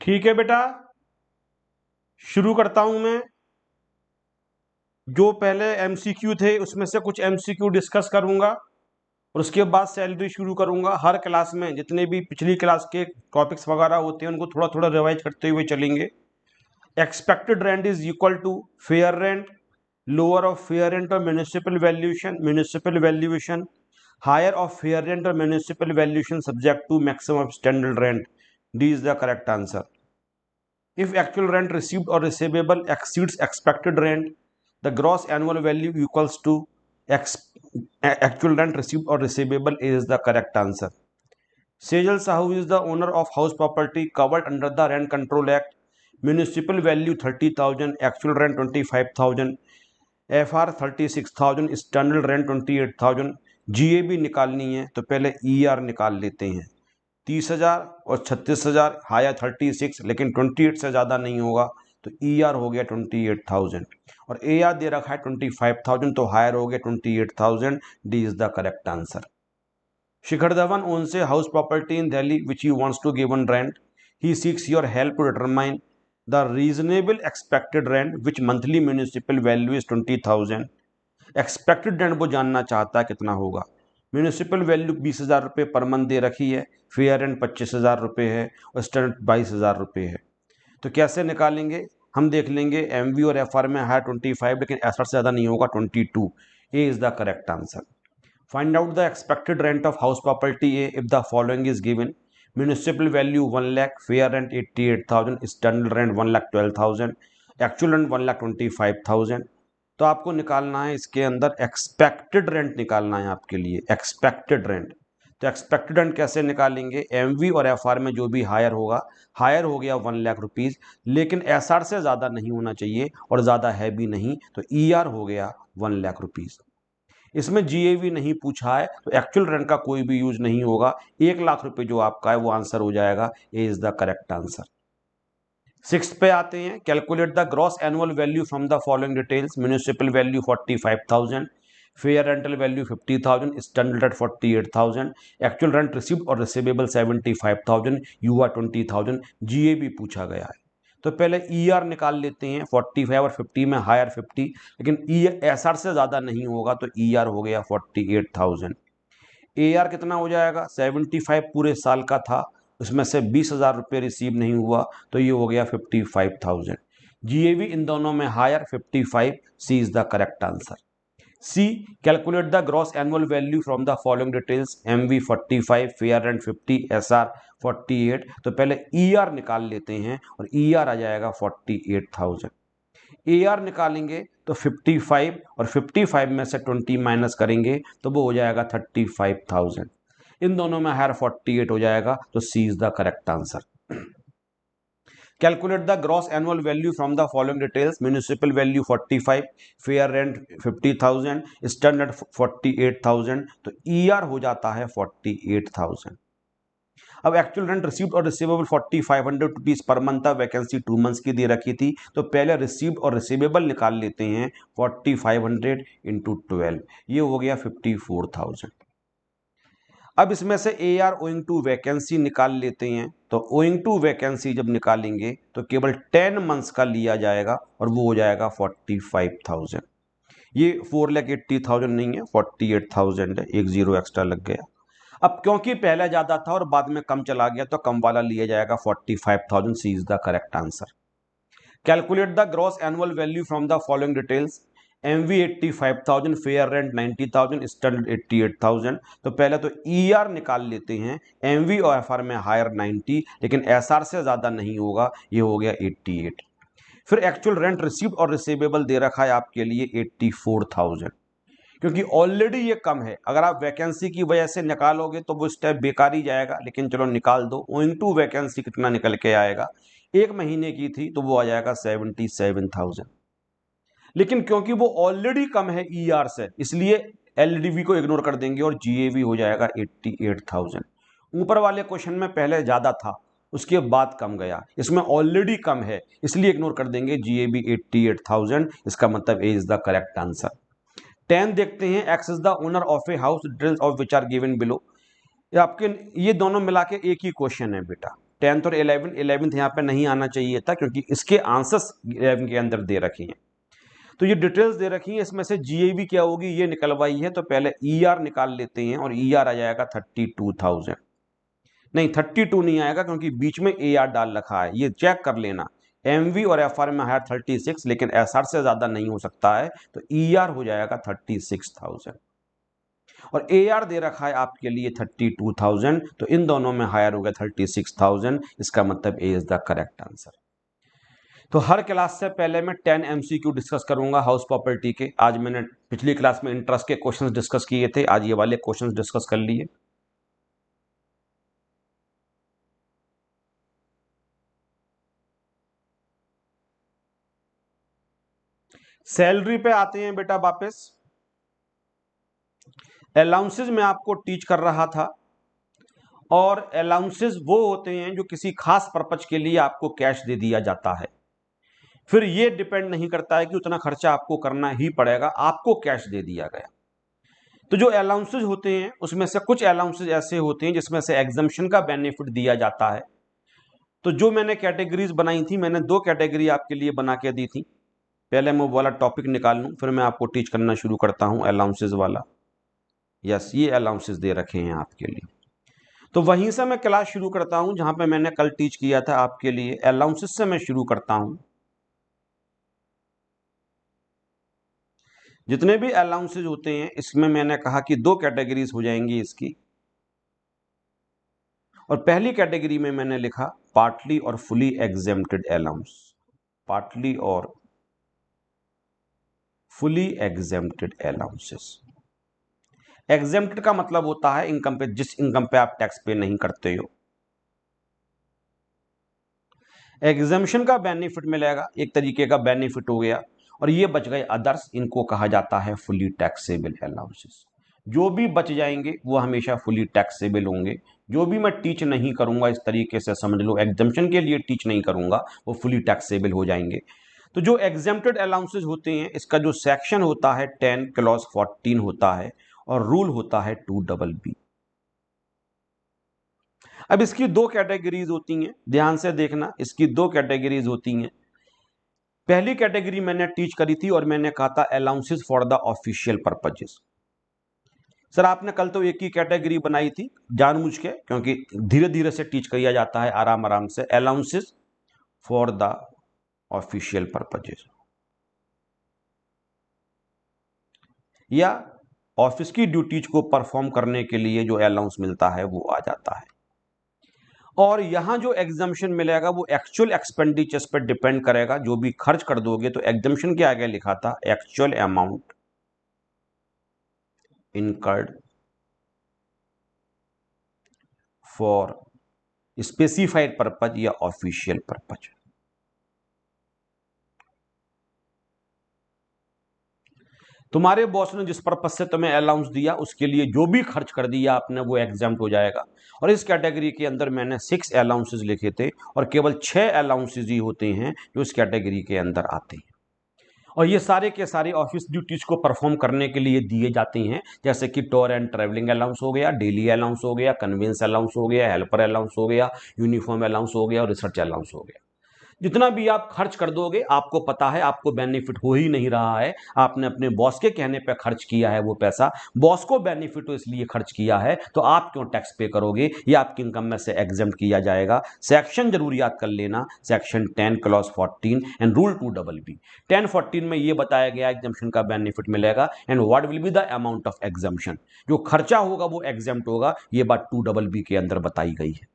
ठीक है बेटा, शुरू करता हूं मैं। जो पहले एमसीक्यू थे उसमें से कुछ एमसीक्यू डिस्कस करूंगा और उसके बाद सैलरी शुरू करूंगा। हर क्लास में जितने भी पिछली क्लास के टॉपिक्स वगैरह होते हैं उनको थोड़ा थोड़ा रिवाइज करते हुए चलेंगे। Expected rent is equal to fair rent, lower of fair rent और municipal valuation, higher of fair rent और municipal valuation subject to maximum of standard rent. D is the correct answer. If actual rent received or receivable exceeds expected rent, the gross annual value equals to actual rent received or receivable is the correct answer. Sejal Sahu is the owner of house property covered under the Rent Control Act. Municipal value 30,000, actual rent 25,000, FR 36,000, standard rent 28,000। GAB निकालनी है तो पहले ER निकाल लेते हैं। 30,000 और 36,000 हाया 36, लेकिन 28 से ज़्यादा नहीं होगा तो ER हो गया 28,000 और AR दे रखा है 25,000 तो हायर हो गया 28,000। D is the correct answer. Shikhar Dhawan owns a house property in Delhi which he wants to give on rent. He seeks your help to determine the reasonable expected rent which monthly municipal value is 20,000। Expected rent वो जानना चाहता है कितना होगा। Municipal value 20,000 रुपये per month दे रखी है, fair rent 25,000 रुपये है और स्टैंडर्ड 22,000 रुपये है। तो कैसे निकालेंगे हम देख लेंगे। एमवी और एफआर में है 25, लेकिन एसआर से ज़्यादा नहीं होगा 22। A is the correct answer. Find out the expected rent of house property A if the following is given. Municipal value 1 lakh, fair rent 88,000, standard rent 1,12,000, actual rent 1,25,000। तो आपको निकालना है इसके अंदर एक्सपेक्टेड रेंट निकालना है आपके लिए, एक्सपेक्टेड रेंट। तो एक्सपेक्टेड रेंट कैसे निकालेंगे। एमवी और एफआर में जो भी हायर होगा, हायर हो गया 1 लाख रुपीज़, लेकिन एसआर से ज़्यादा नहीं होना चाहिए और ज़्यादा है भी नहीं, तो ईआर हो गया 1 लाख रुपीज़। इसमें जीएवी नहीं पूछा है तो एक्चुअल रेंट का कोई भी यूज नहीं होगा। 1 लाख रुपए जो आपका है वो आंसर हो जाएगा। ए इज द करेक्ट आंसर। 6 पे आते हैं। Calculate the gross annual value from the following details. Municipal value 45,000, fair rental value 50,000, standard rent 48,000, actual rent received और रिसीवेबल 75,000, यूआर 20,000। जीएबी पूछा गया है तो पहले ईआर निकाल लेते हैं। 45 और 50 में हायर 50, लेकिन एसआर से ज़्यादा नहीं होगा तो ईआर हो गया 48,000। एआर कितना हो जाएगा, 75 पूरे साल का था, उसमें से 20,000 रुपये रिसीव नहीं हुआ तो ये हो गया 55,000। जीएवी इन दोनों में higher 55। C is the correct answer. C, calculate the gross annual value from the following details. MV 45, fair rent 50, SR 48। तो पहले ईआर निकाल लेते हैं और ईआर आ जाएगा 48,000। एआर निकालेंगे तो 55 और 55 में से 20 माइनस करेंगे तो वो हो जाएगा 35,000। इन दोनों में हायर 48 हो जाएगा तो C is the correct answer. Calculate the gross annual value from the following details. Municipal value 45, fair rent 50,000, standard 48,000। तो ईआर हो जाता है 48,000। अब एक्चुअल रेंट रिसीव्ड और रिसीवेबल 4,500 रुपीज़ पर मंथ था, वैकेंसी 2 मंथ्स की दे रखी थी तो पहले रिसीव्ड और रिसीवेबल निकाल लेते हैं। 4,500 इंटू 12, ये हो गया 54,000। अब इसमें से A R owing to vacancy निकाल लेते हैं। तो ओइंग टू वैकेंसी जब निकालेंगे तो केवल 10 मंथ्स का लिया जाएगा और वो हो जाएगा 45,000। ये 4,80,000 नहीं है, 48,000 है, एक जीरो एक्स्ट्रा लग गया। अब क्योंकि पहले ज़्यादा था और बाद में कम चला गया तो कम वाला लिया जाएगा 45,000। C is the correct answer. Calculate the gross annual value from the following details. MV 85,000, fair rent 90,000, standard 88,000। तो पहले तो ईआर निकाल लेते हैं। एमवी और एफआर में हायर 90, लेकिन एसआर से ज़्यादा नहीं होगा, ये हो गया 88। फिर एक्चुअल रेंट रिसीव्ड और रिसीवेबल दे रखा है आपके लिए 84,000, क्योंकि ऑलरेडी ये कम है। अगर आप वैकेंसी की वजह से निकालोगे तो वो स्टेप बेकार ही जाएगा, लेकिन चलो निकाल दो। ओइंग टू वैकेंसी कितना निकल के आएगा, 1 महीने की थी तो वो आ जाएगा 77,000। लेकिन क्योंकि वो ऑलरेडी कम है ईआर से, इसलिए एलडीवी को इग्नोर कर देंगे और जीएवी हो जाएगा 88,000। ऊपर वाले क्वेश्चन में पहले ज़्यादा था, उसके बाद कम गया, इसमें ऑलरेडी कम है इसलिए इग्नोर कर देंगे। जीएबी 88,000, इसका मतलब A is the correct answer. 10 देखते हैं। X is the owner of a house, details of which are given below. आपके ये दोनों मिला के एक ही क्वेश्चन है बेटा। 10th और 11th यहाँ पे नहीं आना चाहिए था, क्योंकि इसके आंसर्स 11 के अंदर दे रखे हैं। तो ये डिटेल्स दे रखी हैं, इसमें से जीएवी क्या होगी ये निकलवाई है। तो पहले ईआर निकाल लेते हैं, और ईआर आ जाएगा 32,000। नहीं, 32 नहीं आएगा, क्योंकि बीच में एआर डाल रखा है, ये चेक कर लेना। एमवी और एफआर में है 36, लेकिन एसआर से ज्यादा नहीं हो सकता है, तो ईआर हो जाएगा 36,000, और एआर दे रखा है आपके लिए 32,000। तो इन दोनों में हायर हो गया 36,000, इसका मतलब A is the correct answer. तो हर क्लास से पहले मैं 10 एमसीक्यू डिस्कस करूंगा हाउस प्रॉपर्टी के। आज मैंने पिछली क्लास में इंटरेस्ट के क्वेश्चंस डिस्कस किए थे, आज ये वाले क्वेश्चंस डिस्कस कर लिए। सैलरी पे आते हैं बेटा वापस। अलाउंसेस में आपको टीच कर रहा था, और अलाउंसेस वो होते हैं जो किसी खास पर्पज के लिए आपको कैश दे दिया जाता है। फिर ये डिपेंड नहीं करता है कि उतना खर्चा आपको करना ही पड़ेगा, आपको कैश दे दिया गया। तो जो अलाउंसेज होते हैं उसमें से कुछ अलाउंसेज ऐसे होते हैं जिसमें से एग्जम्पशन का बेनिफिट दिया जाता है। तो जो मैंने कैटेगरीज बनाई थी, मैंने 2 कैटेगरी आपके लिए बना के दी थी। पहले मैं वो वाला टॉपिक निकाल लूं, फिर मैं आपको टीच करना शुरू करता हूं अलाउंसेज वाला। यस, ये अलाउंसेज दे रखे हैं आपके लिए। तो वहीं से मैं क्लास शुरू करता हूं जहां पे मैंने कल टीच किया था आपके लिए। अलाउंसेज से मैं शुरू करता हूं। जितने भी अलाउंसेज होते हैं इसमें मैंने कहा कि 2 कैटेगरीज हो जाएंगी इसकी। और पहली कैटेगरी में मैंने लिखा पार्टली और फुली एग्जेम्प्टेड अलाउंस। पार्टली और फुली एग्जेम्प्टेड अलाउंसेस। एग्जेम्प्टेड का मतलब होता है इनकम पे, जिस इनकम पे आप टैक्स पे नहीं करते हो। एग्जेम्पशन का बेनिफिट मिलेगा, एक तरीके का बेनिफिट हो गया। और ये बच गए अदर्स, इनको कहा जाता है फुली टैक्सेबल अलाउंसेस। जो भी बच जाएंगे वो हमेशा फुली टैक्सेबल होंगे। जो भी मैं टीच नहीं करूंगा, इस तरीके से समझ लो, एग्जम्पशन के लिए टीच नहीं करूंगा, वो फुली टैक्सेबल हो जाएंगे। तो जो एग्जेम्प्टेड अलाउंसेस होते हैं, इसका जो सेक्शन होता है 10 क्लॉज 14 होता है, और रूल होता है 2BB। अब इसकी 2 कैटेगरीज होती हैं, ध्यान से देखना, इसकी 2 कैटेगरीज होती हैं। पहली कैटेगरी मैंने टीच करी थी और मैंने कहा था allowances for the official purposes. Sir आपने कल तो एक ही कैटेगरी बनाई थी जानबूझ के, क्योंकि धीरे धीरे से टीच किया जाता है, आराम आराम से। Allowances for the official purposes, या ऑफिस की ड्यूटीज को परफॉर्म करने के लिए जो अलाउंस मिलता है वो आ जाता है। और यहां जो एग्जम्पशन मिलेगा वो एक्चुअल एक्सपेंडिचर्स पर डिपेंड करेगा। जो भी खर्च कर दोगे, तो एग्जम्पशन के आगे लिखा था actual amount incurred for specified purpose या ऑफिशियल पर्पज। तुम्हारे बॉस ने जिस पर्पज से तुम्हें अलाउंस दिया, उसके लिए जो भी खर्च कर दिया आपने, वो एग्जाम्प्ट हो जाएगा। और इस कैटेगरी के अंदर मैंने 6 अलाउंसेस लिखे थे, और केवल 6 अलाउंसेस ही होते हैं जो इस कैटेगरी के अंदर आते हैं। और ये सारे के सारे ऑफिस ड्यूटीज को परफॉर्म करने के लिए दिए जाते हैं, जैसे कि टूर एंड ट्रैवलिंग अलाउंस हो गया, डेली अलाउंस हो गया, कन्वेंस अलाउंस हो गया, हेल्पर अलाउंस हो गया, यूनिफॉर्म अलाउंस हो गया, और रिसर्च अलाउंस हो गया। जितना भी आप खर्च कर दोगे, आपको पता है आपको बेनिफिट हो ही नहीं रहा है, आपने अपने बॉस के कहने पे खर्च किया है वो पैसा, बॉस को बेनिफिट हो इसलिए खर्च किया है, तो आप क्यों टैक्स पे करोगे? ये आपकी इनकम में से एग्जेम्प्ट किया जाएगा। सेक्शन जरूर याद कर लेना, section 10 clause 14 and rule 2BB। 10-14 में ये बताया गया एग्जेम्पशन का बेनिफिट मिलेगा, and what will be the amount of exemption. जो खर्चा होगा वो एग्जेम्प्ट होगा, ये बात 2BB के अंदर बताई गई है।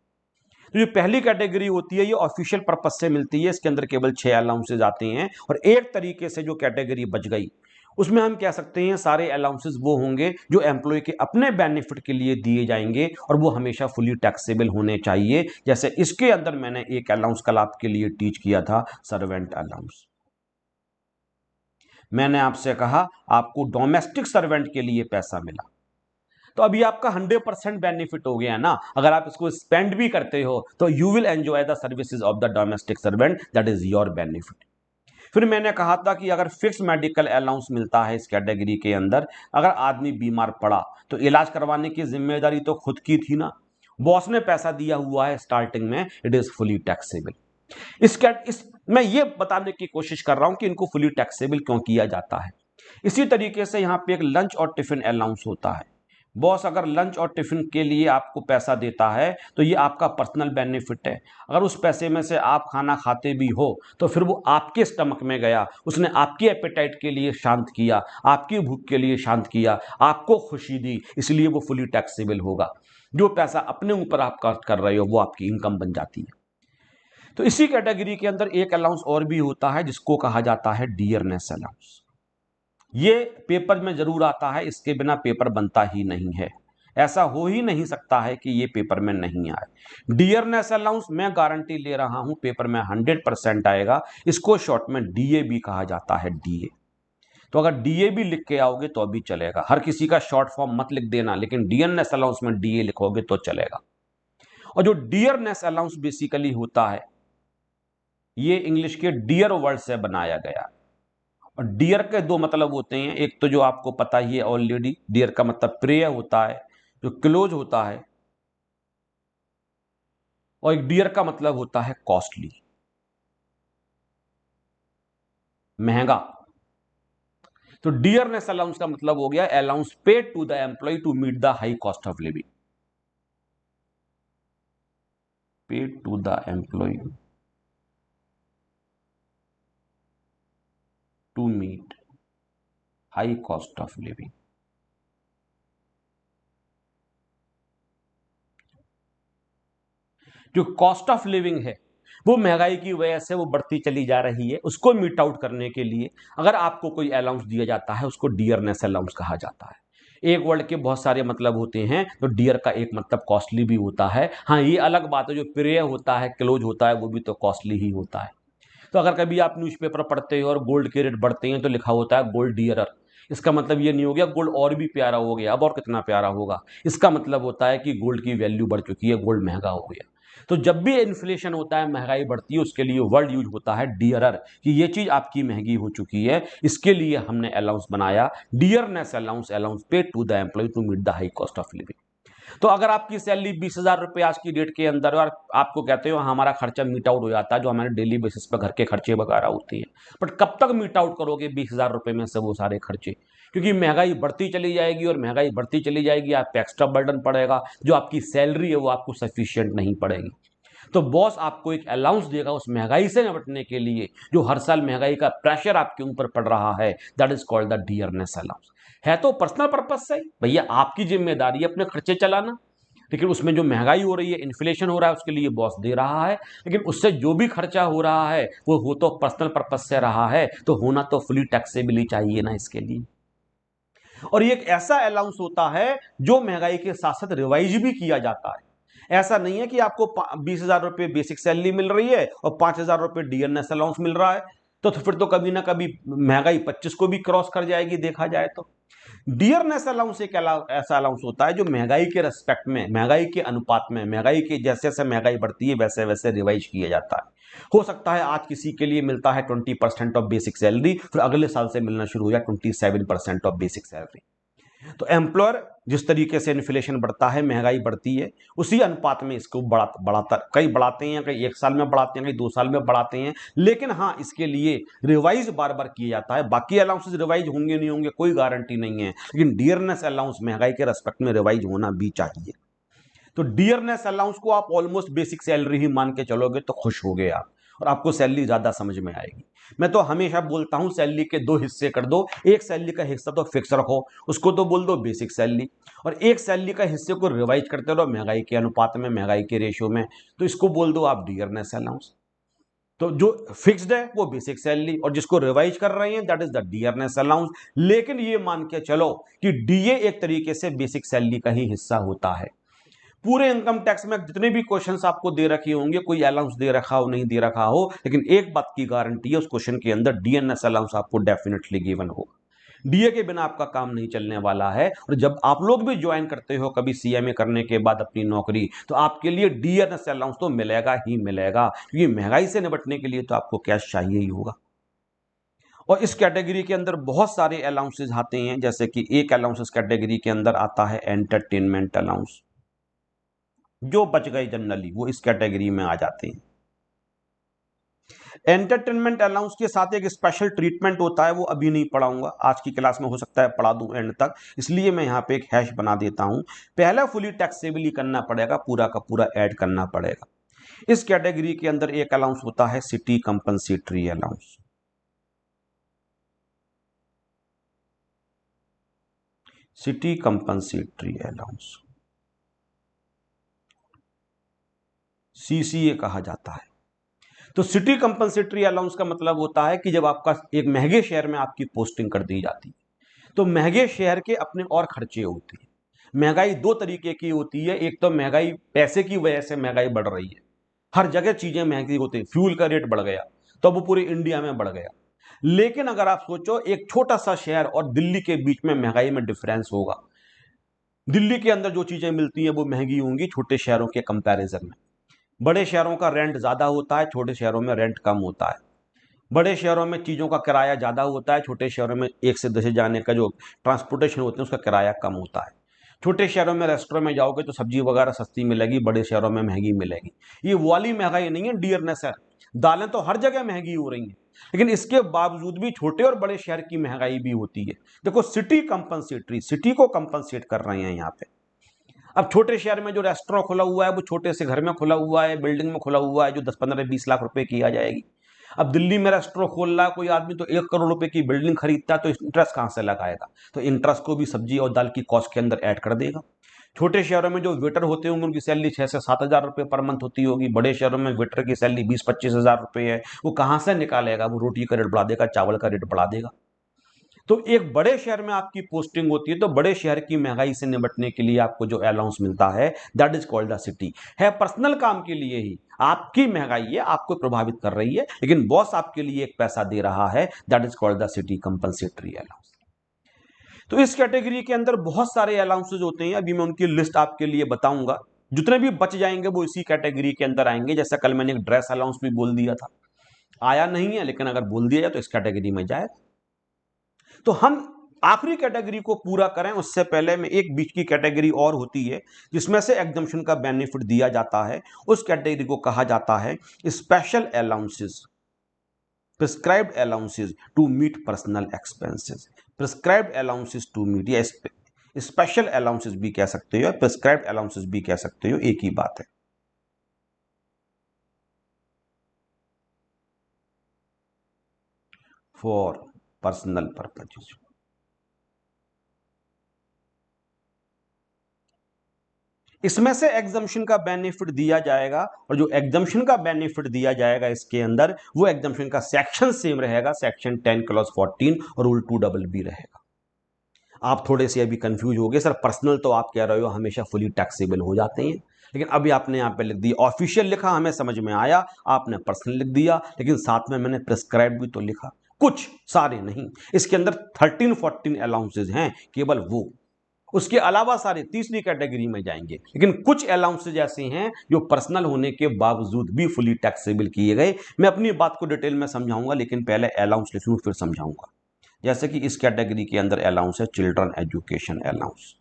तो जो पहली कैटेगरी होती है ये ऑफिशियल पर्पज से मिलती है, इसके अंदर केवल 6 अलाउंसेज आते हैं। और एक तरीके से जो कैटेगरी बच गई, उसमें हम कह सकते हैं सारे अलाउंसेस वो होंगे जो एम्प्लॉय के अपने बेनिफिट के लिए दिए जाएंगे, और वो हमेशा फुली टैक्सेबल होने चाहिए। जैसे इसके अंदर मैंने एक अलाउंस कल आपके लिए टीच किया था, सर्वेंट अलाउंस। मैंने आपसे कहा आपको डोमेस्टिक सर्वेंट के लिए पैसा मिला, तो अभी आपका 100% बेनिफिट हो गया ना। अगर आप इसको स्पेंड भी करते हो तो you will enjoy the services of the domestic servant, that is your benefit. फिर मैंने कहा था कि अगर फिक्स मेडिकल अलाउंस मिलता है इस कैटेगरी के अंदर, अगर आदमी बीमार पड़ा तो इलाज करवाने की जिम्मेदारी तो खुद की थी ना, बॉस ने पैसा दिया हुआ है स्टार्टिंग में, इट इज फुली टैक्सेबल। इस मैं ये बताने की कोशिश कर रहा हूं कि इनको फुली टैक्सेबल क्यों किया जाता है। इसी तरीके से यहां पे एक लंच और टिफिन अलाउंस होता है। बॉस अगर लंच और टिफिन के लिए आपको पैसा देता है तो ये आपका पर्सनल बेनिफिट है। अगर उस पैसे में से आप खाना खाते भी हो तो फिर वो आपके स्टमक में गया, उसने आपकी एपेटाइट के लिए शांत किया, आपकी भूख के लिए शांत किया, आपको खुशी दी, इसलिए वो फुली टैक्सेबल होगा। जो पैसा अपने ऊपर आप खर्च कर रहे हो वो आपकी इनकम बन जाती है। तो इसी कैटेगरी के अंदर एक अलाउंस और भी होता है जिसको कहा जाता है डियरनेस अलाउंस। ये पेपर में जरूर आता है, इसके बिना पेपर बनता ही नहीं है। ऐसा हो ही नहीं सकता है कि ये पेपर में नहीं आए। डियरनेस अलाउंस मैं गारंटी ले रहा हूं पेपर में 100% आएगा। इसको शॉर्ट में डीए भी कहा जाता है, डीए। तो अगर डीए भी लिख के आओगे तो भी चलेगा। हर किसी का शॉर्ट फॉर्म मत लिख देना, लेकिन डियरनेस अलाउंस में डीए लिखोगे तो चलेगा। और जो डियरनेस अलाउंस बेसिकली होता है, ये इंग्लिश के डियर वर्ड से बनाया गया। और डियर के दो मतलब होते हैं। एक तो जो आपको पता ही है ऑलरेडी, डियर का मतलब प्रिय होता है, जो क्लोज होता है। और एक डियर का मतलब होता है कॉस्टली, महंगा। तो डियरनेस अलाउंस का मतलब हो गया allowance paid to the employee to meet the high cost of living. Paid to the employee to meet high cost of living. जो कॉस्ट ऑफ लिविंग है वो महंगाई की वजह से वो बढ़ती चली जा रही है, उसको मीट आउट करने के लिए अगर आपको कोई अलाउंस दिया जाता है उसको डियरनेस अलाउंस कहा जाता है। एक वर्ड के बहुत सारे मतलब होते हैं, तो डियर का एक मतलब कॉस्टली भी होता है। हाँ, ये अलग बात है, जो प्रिय होता है, क्लोज होता है, वो भी तो कॉस्टली ही होता है। तो अगर कभी आप न्यूज़पेपर पढ़ते हो और गोल्ड के रेट बढ़ते हैं तो लिखा होता है गोल्ड डियरर। इसका मतलब ये नहीं हो गया गोल्ड और भी प्यारा हो गया, अब और कितना प्यारा होगा। इसका मतलब होता है कि गोल्ड की वैल्यू बढ़ चुकी है, गोल्ड महंगा हो गया। तो जब भी इन्फ्लेशन होता है, महंगाई बढ़ती है, उसके लिए वर्ड यूज होता है डियरर, कि ये चीज आपकी महंगी हो चुकी है। इसके लिए हमने अलाउंस बनाया, dearness allowance, allowance paid to the employee to meet the high cost of living. तो अगर आपकी सैलरी 20,000 रुपये आज की डेट के अंदर, और आपको कहते हो हमारा खर्चा मीट आउट हो जाता है, जो हमारे डेली बेसिस पर घर के खर्चे वगैरह होते हैं, बट कब तक मीट आउट करोगे 20,000 रुपये में से वो सारे खर्चे? क्योंकि महंगाई बढ़ती चली जाएगी, और महंगाई बढ़ती चली जाएगी, आप पे एक्स्ट्रा बर्डन पड़ेगा, जो आपकी सैलरी है वो आपको सफिशियंट नहीं पड़ेगी। तो बॉस आपको एक अलाउंस देगा उस महंगाई से निपटने के लिए, जो हर साल महंगाई का प्रेशर आपके ऊपर पड़ रहा है। That is called the dearness allowance. है तो पर्सनल पर्पज से, भैया आपकी जिम्मेदारी है अपने खर्चे चलाना, लेकिन उसमें जो महंगाई हो रही है, इन्फ्लेशन हो रहा है, उसके लिए बॉस दे रहा है। लेकिन उससे जो भी खर्चा हो रहा है वो हो तो पर्सनल पर्पज से रहा है, तो होना तो फुली टैक्सेबल ही चाहिए ना इसके लिए। और ये एक ऐसा अलाउंस होता है जो महंगाई के साथ साथ रिवाइज भी किया जाता है। ऐसा नहीं है कि आपको 20,000 रुपये बेसिक सैलरी मिल रही है और 5,000 रुपये डियरनेस अलाउंस मिल रहा है, तो फिर तो कभी ना कभी महंगाई 25 को भी क्रॉस कर जाएगी, देखा जाए तो। डियरनेस अलाउंस एक ऐसा अलाउंस होता है जो महंगाई के रेस्पेक्ट में, महंगाई के अनुपात में, महंगाई की जैसे जैसे महंगाई बढ़ती है वैसे वैसे रिवाइज किया जाता है। हो सकता है आज किसी के लिए मिलता है 20% ऑफ बेसिक सैलरी, फिर अगले साल से मिलना शुरू हो जाए 27% ऑफ बेसिक सैलरी। तो एम्प्लॉयर जिस तरीके से इन्फ्लेशन बढ़ता है, महंगाई बढ़ती है, उसी अनुपात में इसको बढ़ाता, कई बढ़ाते हैं, कई एक साल में बढ़ाते हैं, कई 2 साल में बढ़ाते हैं। लेकिन हाँ, इसके लिए रिवाइज बार बार किया जाता है। बाकी अलाउंसेस रिवाइज होंगे नहीं होंगे कोई गारंटी नहीं है, लेकिन डियरनेस अलाउंस महंगाई के रेस्पेक्ट में रिवाइज होना भी चाहिए। तो डियरनेस अलाउंस को आप ऑलमोस्ट बेसिक सैलरी ही मान के चलोगे तो खुश हो गए आप, और आपको सैलरी ज्यादा समझ में आएगी। मैं तो हमेशा बोलता हूं सैलरी के दो हिस्से कर दो, एक सैलरी का हिस्सा तो फिक्स रखो, उसको तो बोल दो बेसिक सैलरी, और एक सैलरी का हिस्से को रिवाइज करते रहो महंगाई के अनुपात में, महंगाई के रेशियो में, तो इसको बोल दो आप डियरनेस अलाउंस। तो जो फिक्स्ड है वो बेसिक सैलरी, और जिसको रिवाइज कर रहे हैं that is the dearness allowance. लेकिन ये मान के चलो कि डीए एक तरीके से बेसिक सैलरी का ही हिस्सा होता है। पूरे इनकम टैक्स में जितने भी क्वेश्चंस आपको दे रखे होंगे, कोई अलाउंस दे रखा हो नहीं दे रखा हो, लेकिन एक बात की गारंटी है उस क्वेश्चन के अंदर डीएनएस अलाउंस आपको डेफिनेटली गिवन हो। डीए के बिना आपका काम नहीं चलने वाला है। और जब आप लोग भी ज्वाइन करते हो कभी सीएमए करने के बाद अपनी नौकरी, तो आपके लिए डीएनएस अलाउंस तो मिलेगा ही मिलेगा, क्योंकि महंगाई से निपटने के लिए तो आपको कैश चाहिए ही होगा। और इस कैटेगरी के अंदर बहुत सारे अलाउंसेज आते हैं, जैसे कि एक अलाउंस इस कैटेगरी के अंदर आता है एंटरटेनमेंट अलाउंस। जो बच गए जनरली वो इस कैटेगरी में आ जाते हैं। एंटरटेनमेंट अलाउंस के साथ एक स्पेशल ट्रीटमेंट होता है, वो अभी नहीं पढ़ाऊंगा, आज की क्लास में हो सकता है पढ़ा दूं एंड तक, इसलिए मैं यहां पे एक हैश बना देता हूं। पहला फुली टैक्सेबल ही करना पड़ेगा, पूरा का पूरा ऐड करना पड़ेगा। इस कैटेगरी के अंदर एक अलाउंस होता है city compensatory allowance. City compensatory allowance, CCA कहा जाता है। तो सिटी कंपनसेटरी अलाउंस का मतलब होता है कि जब आपका एक महंगे शहर में आपकी पोस्टिंग कर दी जाती है, तो महंगे शहर के अपने और खर्चे होते हैं। महंगाई दो तरीके की होती है, एक तो महंगाई पैसे की वजह से महंगाई बढ़ रही है, हर जगह चीजें महंगी होती है, फ्यूल का रेट बढ़ गया तो वो पूरे इंडिया में बढ़ गया। लेकिन अगर आप सोचो एक छोटा सा शहर और दिल्ली के बीच में महंगाई में डिफरेंस होगा, दिल्ली के अंदर जो चीजें मिलती हैं वो महंगी होंगी छोटे शहरों के कंपैरिजन में। बड़े शहरों का रेंट ज्यादा होता है, छोटे शहरों में रेंट कम होता है। बड़े शहरों में चीज़ों का किराया ज़्यादा होता है, छोटे शहरों में एक से दूसरे जाने का जो ट्रांसपोर्टेशन होते हैं उसका किराया कम होता है। छोटे शहरों में रेस्टोरेंट में जाओगे तो सब्जी वगैरह सस्ती मिलेगी, बड़े शहरों में महंगी मिलेगी। ये वाली महंगाई नहीं है, डियरनेस है। दालें तो हर जगह महंगी हो रही हैं, लेकिन इसके बावजूद भी छोटे और बड़े शहर की महंगाई भी होती है। देखो सिटी कंपनसेटरी, सिटी को कंपनसेट कर रहे हैं यहाँ पे। अब छोटे शहर में जो रेस्टोरेंट खुला हुआ है वो छोटे से घर में खुला हुआ है, बिल्डिंग में खुला हुआ है, जो 10-15-20 लाख रुपए की आ जाएगी। अब दिल्ली में रेस्टोरेंट खोल रहा है कोई आदमी तो 1 करोड़ रुपए की बिल्डिंग खरीदता है, तो इंटरेस्ट कहां से लगाएगा? तो इंटरेस्ट को भी सब्जी और दाल की कॉस्ट के अंदर ऐड कर देगा। छोटे शहरों में जो वेटर होते होंगे उनकी सैलरी 6 से 7 हजार रुपए पर मंथ होती होगी, बड़े शहरों में वेटर की सैलरी 20-25 हजार रुपए है, वो कहां से निकालेगा? वो रोटी का रेट बढ़ा देगा, चावल का रेट बढ़ा देगा। तो एक बड़े शहर में आपकी पोस्टिंग होती है, तो बड़े शहर की महंगाई से निपटने के लिए आपको जो अलाउंस मिलता है that is called the city. है पर्सनल काम के लिए ही, आपकी महंगाई है आपको प्रभावित कर रही है, लेकिन बॉस आपके लिए एक पैसा दे रहा है, that is called the city compensatory allowance. तो इस कैटेगरी के अंदर बहुत सारे अलाउंसेज होते हैं, अभी मैं उनकी लिस्ट आपके लिए बताऊंगा। जितने भी बच जाएंगे वो इसी कैटेगरी के अंदर आएंगे। जैसा कल मैंने एक ड्रेस अलाउंस भी बोल दिया था, आया नहीं है, लेकिन अगर बोल दिया जाए तो इस कैटेगरी में जाए। तो हम आखिरी कैटेगरी को पूरा करें उससे पहले में एक बीच की कैटेगरी और होती है जिसमें से एग्जम्पशन का बेनिफिट दिया जाता है। उस कैटेगरी को कहा जाता है special allowances, prescribed allowances to meet personal expenses. Prescribed allowances to meet, या स्पेशल अलाउंसेस भी कह सकते हो, प्रिस्क्राइब्ड अलाउंसेस भी कह सकते हो, एक ही बात है। फॉर पर्सनल पर्पजेस, इसमें से एग्जम्पशन का बेनिफिट दिया जाएगा, और जो एग्जम्पशन का बेनिफिट दिया जाएगा इसके अंदर वो एग्जम्पशन का सेक्शन सेम रहेगा, सेक्शन 10 क्लॉज 14 और रूल 2 भी रहेगा। आप थोड़े से अभी कंफ्यूज हो गए, सर पर्सनल तो आप कह रहे हो हमेशा फुली टैक्सेबल हो जाते हैं, लेकिन अभी आपने यहाँ पे लिख दिया ऑफिशियल लिखा, हमें समझ में आया, आपने पर्सनल लिख दिया, लेकिन साथ में मैंने प्रिस्क्राइब भी तो लिखा, कुछ सारे नहीं। इसके अंदर 13-14 अलाउंसेज हैं केवल वो, उसके अलावा सारे तीसरी कैटेगरी में जाएंगे, लेकिन कुछ अलाउंसेज ऐसे हैं जो पर्सनल होने के बावजूद भी फुली टैक्सेबल किए गए। मैं अपनी बात को डिटेल में समझाऊंगा, लेकिन पहले अलाउंस लिख लूं फिर समझाऊंगा। जैसे कि इस कैटेगरी के अंदर अलाउंस है चिल्ड्रन एजुकेशन अलाउंस।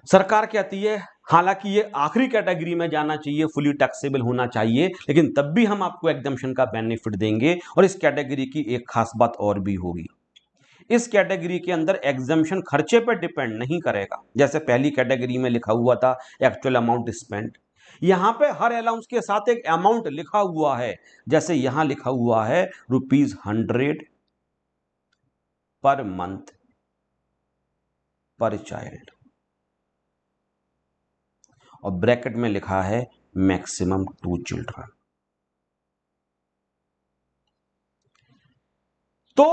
सरकार कहती है हालांकि ये आखिरी कैटेगरी में जाना चाहिए, फुली टैक्सेबल होना चाहिए, लेकिन तब भी हम आपको एग्जम्पशन का बेनिफिट देंगे। और इस कैटेगरी की एक खास बात और भी होगी, इस कैटेगरी के अंदर एग्जम्पशन खर्चे पर डिपेंड नहीं करेगा। जैसे पहली कैटेगरी में लिखा हुआ था एक्चुअल अमाउंट स्पेंड, यहां पे हर अलाउंस के साथ एक अमाउंट लिखा हुआ है। जैसे यहां लिखा हुआ है ₹100 पर मंथ पर चाइल्ड, और ब्रैकेट में लिखा है मैक्सिमम 2 चिल्ड्रन। तो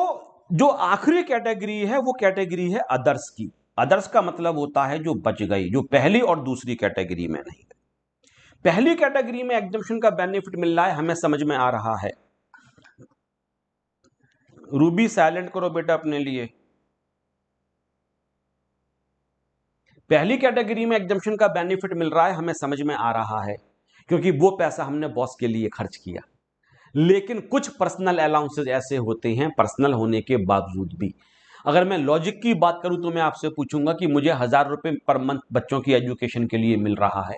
जो आखिरी कैटेगरी है वो कैटेगरी है अदर्स की। अदर्स का मतलब होता है जो बच गई, जो पहली और दूसरी कैटेगरी में नहीं। पहली कैटेगरी में एग्जम्पशन का बेनिफिट मिल रहा है, हमें समझ में आ रहा है। रूबी साइलेंट करो बेटा अपने लिए। पहली कैटेगरी में एग्जम्पशन का बेनिफिट मिल रहा है, हमें समझ में आ रहा है, क्योंकि वो पैसा हमने बॉस के लिए खर्च किया। लेकिन कुछ पर्सनल अलाउंसेज ऐसे होते हैं पर्सनल होने के बावजूद भी, अगर मैं लॉजिक की बात करूं तो मैं आपसे पूछूंगा कि मुझे 1,000 रुपए पर मंथ बच्चों की एजुकेशन के लिए मिल रहा है,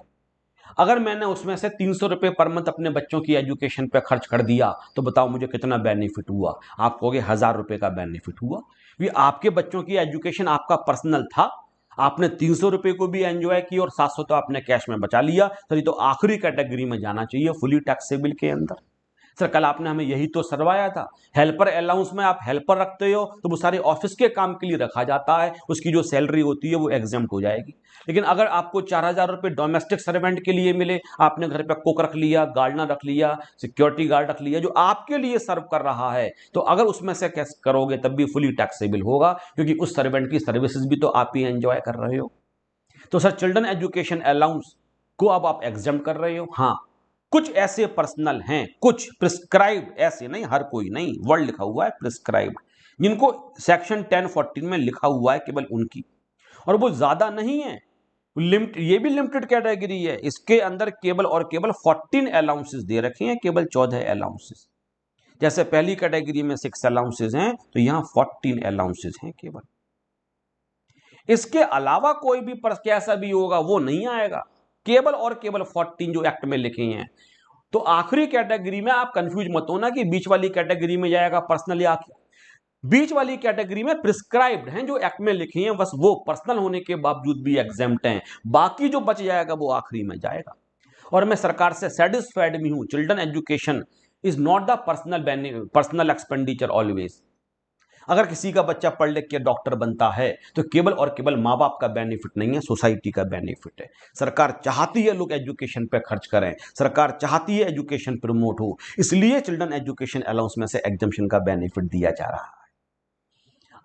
अगर मैंने उसमें से 300 रुपए पर मंथ अपने बच्चों की एजुकेशन पे खर्च कर दिया तो बताओ मुझे कितना बेनिफिट हुआ? आप कहोगे 1,000 रुपए का बेनिफिट हुआ। ये आपके बच्चों की एजुकेशन आपका पर्सनल था, आपने 300 रुपए को भी एंजॉय किया और 700 तो आपने कैश में बचा लिया, तो ये तो आखिरी कैटेगरी में जाना चाहिए फुली टैक्सेबल के अंदर। सर कल आपने हमें यही तो सरवाया था, हेल्पर अलाउंस में आप हेल्पर रखते हो तो वो सारे ऑफिस के काम के लिए रखा जाता है, उसकी जो सैलरी होती है वो एग्जाम्प्ट हो जाएगी। लेकिन अगर आपको 4,000 रुपए डोमेस्टिक सर्वेंट के लिए मिले, आपने घर पे कुक रख लिया, गार्डनर रख लिया, सिक्योरिटी गार्ड रख लिया जो आपके लिए सर्व कर रहा है, तो अगर उसमें से कैसे करोगे तब भी फुली टैक्सेबल होगा, क्योंकि उस सर्वेंट की सर्विसेज भी तो आप ही एंजॉय कर रहे हो। तो सर चिल्ड्रन एजुकेशन अलाउंस को अब आप एग्जाम कर रहे हो। हाँ, कुछ ऐसे पर्सनल हैं, कुछ प्रिस्क्राइब्ड, ऐसे नहीं हर कोई नहीं, वर्ड लिखा हुआ है प्रिस्क्राइब्ड, जिनको सेक्शन 1014 में लिखा हुआ है केवल उनकी, और वो ज्यादा नहीं है, लिमिट, ये भी लिमिटेड कैटेगरी है, इसके अंदर केवल और केवल 14 अलाउंसेस दे रखे हैं, केवल 14 अलाउंसेस। जैसे पहली कैटेगरी में 6 अलाउंसेस हैं तो यहां 14 अलाउंसेस हैं केवल। इसके अलावा कोई भी कैसा भी होगा वो नहीं आएगा, केवल और केवल 14 जो एक्ट में लिखे हैं। तो आखिरी कैटेगरी में आप कंफ्यूज मत होना कि बीच वाली कैटेगरी में जाएगा पर्सनल या, बीच वाली कैटेगरी में प्रिस्क्राइब्ड हैं जो एक्ट में लिखे हैं, बस वो पर्सनल होने के बावजूद भी एग्जेम्प्ट हैं, बाकी जो बच जाएगा वो आखिरी में जाएगा। और मैं सरकार से सेटिस्फाइड भी हूं, children education is not the personal expenditure always. अगर किसी का बच्चा पढ़ लिख के डॉक्टर बनता है तो केवल और केवल माँ बाप का बेनिफिट नहीं है, सोसाइटी का बेनिफिट है। सरकार चाहती है लोग एजुकेशन पे खर्च करें, सरकार चाहती है एजुकेशन प्रमोट हो, इसलिए चिल्ड्रन एजुकेशन अलाउंस में से एग्जम्पशन का बेनिफिट दिया जा रहा है।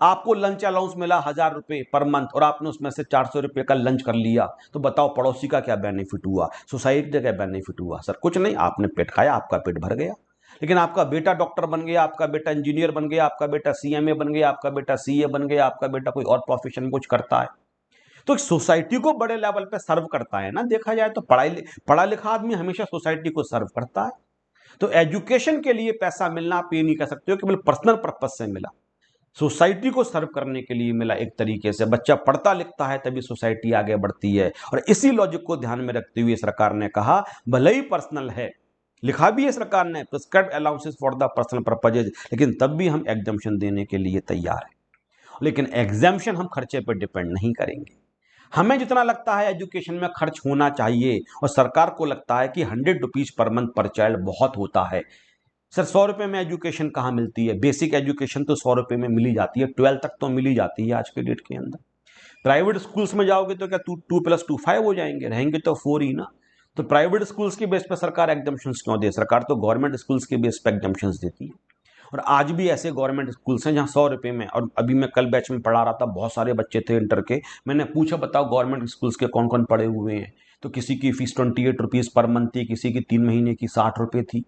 आपको लंच अलाउंस मिला 1,000 रुपए पर मंथ और आपने उसमें से 400 रुपए का लंच कर लिया, तो बताओ पड़ोसी का क्या बेनिफिट हुआ, सोसाइटी का क्या बेनिफिट हुआ? सर कुछ नहीं, आपने पेट खाया, आपका पेट भर गया। लेकिन आपका बेटा डॉक्टर बन गया, आपका बेटा इंजीनियर बन गया, आपका बेटा सीएमए बन गया, आपका बेटा सीए बन गया, आपका बेटा कोई और प्रोफेशन कुछ करता है, तो सोसाइटी को बड़े लेवल पे सर्व करता है ना। देखा जाए तो पढ़ा लिखा आदमी हमेशा सोसाइटी को सर्व करता है। तो एजुकेशन के लिए पैसा मिलना आप ये नहीं कह सकते हो केवल पर्सनल पर्पज से मिला, सोसाइटी को सर्व करने के लिए मिला। एक तरीके से बच्चा पढ़ता लिखता है तभी सोसाइटी आगे बढ़ती है, और इसी लॉजिक को ध्यान में रखते हुए सरकार ने कहा भले ही पर्सनल है, लिखा भी है सरकार ने prescribed allowances for the personal purposes, लेकिन तब भी हम एग्जम्पशन देने के लिए तैयार हैं। लेकिन एग्जम्पशन हम खर्चे पर डिपेंड नहीं करेंगे। हमें जितना लगता है एजुकेशन में खर्च होना चाहिए और सरकार को लगता है कि 100 rupees per month per child बहुत होता है, सर 100 रुपए में एजुकेशन कहाँ मिलती है? बेसिक एजुकेशन तो 100 रुपए में मिल ही जाती है, 12 तक तो मिल ही जाती है आज के डेट के अंदर। प्राइवेट स्कूल्स में जाओगे तो क्या 2+2 5 हो जाएंगे? रहेंगे तो 4 ही ना। तो प्राइवेट स्कूल्स के बेस पर सरकार एग्जम्पशन क्यों दे? सरकार तो गवर्नमेंट स्कूल्स के बेस पर एग्जम्पशन देती है। और आज भी ऐसे गवर्नमेंट स्कूल्स हैं जहां 100 रुपए में, और अभी मैं कल बैच में पढ़ा रहा था, बहुत सारे बच्चे थे इंटर के, मैंने पूछा बताओ गवर्नमेंट स्कूल्स के कौन कौन पढ़े हुए हैं, तो किसी की फीस 28 रुपीज पर मंथ थी, किसी की 3 महीने की 60 रुपए थी,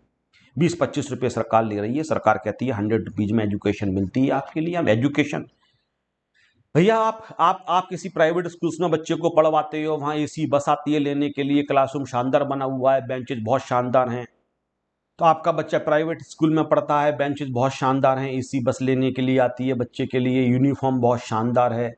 20-25 रुपए सरकार ले रही है। सरकार कहती है 100 रुपीज में एजुकेशन मिलती है आपके लिए। हम एजुकेशन, भैया आप किसी प्राइवेट स्कूल्स में बच्चे को पढ़वाते हो, वहां एसी बस आती है लेने के लिए, क्लासरूम शानदार बना हुआ है, बेंचेज बहुत शानदार हैं, तो आपका बच्चा प्राइवेट स्कूल में पढ़ता है, बेंचेस बहुत शानदार हैं, एसी बस लेने के लिए आती है बच्चे के लिए, यूनिफॉर्म बहुत शानदार है,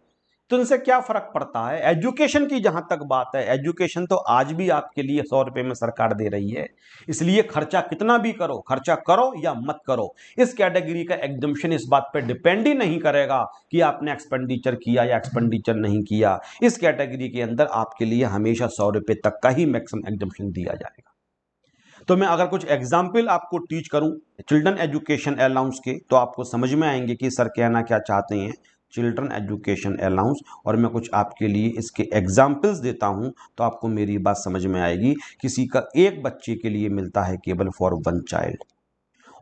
तो इनसे क्या फर्क पड़ता है? एजुकेशन की जहां तक बात है, एजुकेशन तो आज भी आपके लिए 100 रुपए में सरकार दे रही है। इसलिए खर्चा कितना भी करो, खर्चा करो या मत करो, इस कैटेगरी का एग्जम्पशन इस बात पर डिपेंड ही नहीं करेगा कि आपने एक्सपेंडिचर किया या एक्सपेंडिचर नहीं किया। इस कैटेगरी के अंदर आपके लिए हमेशा 100 रुपए तक का ही मैक्सिमम एग्जम्पशन दिया जाएगा। तो मैं अगर कुछ एग्जाम्पल आपको टीच करूं चिल्ड्रन एजुकेशन अलाउंस के, तो आपको समझ में आएंगे कि सर कहना क्या चाहते हैं चिल्ड्रन एजुकेशन अलाउंस, और मैं कुछ आपके लिए इसके एग्जाम्पल्स देता हूं तो आपको मेरी बात समझ में आएगी। किसी का एक बच्चे के लिए मिलता है केवल फॉर 1 चाइल्ड,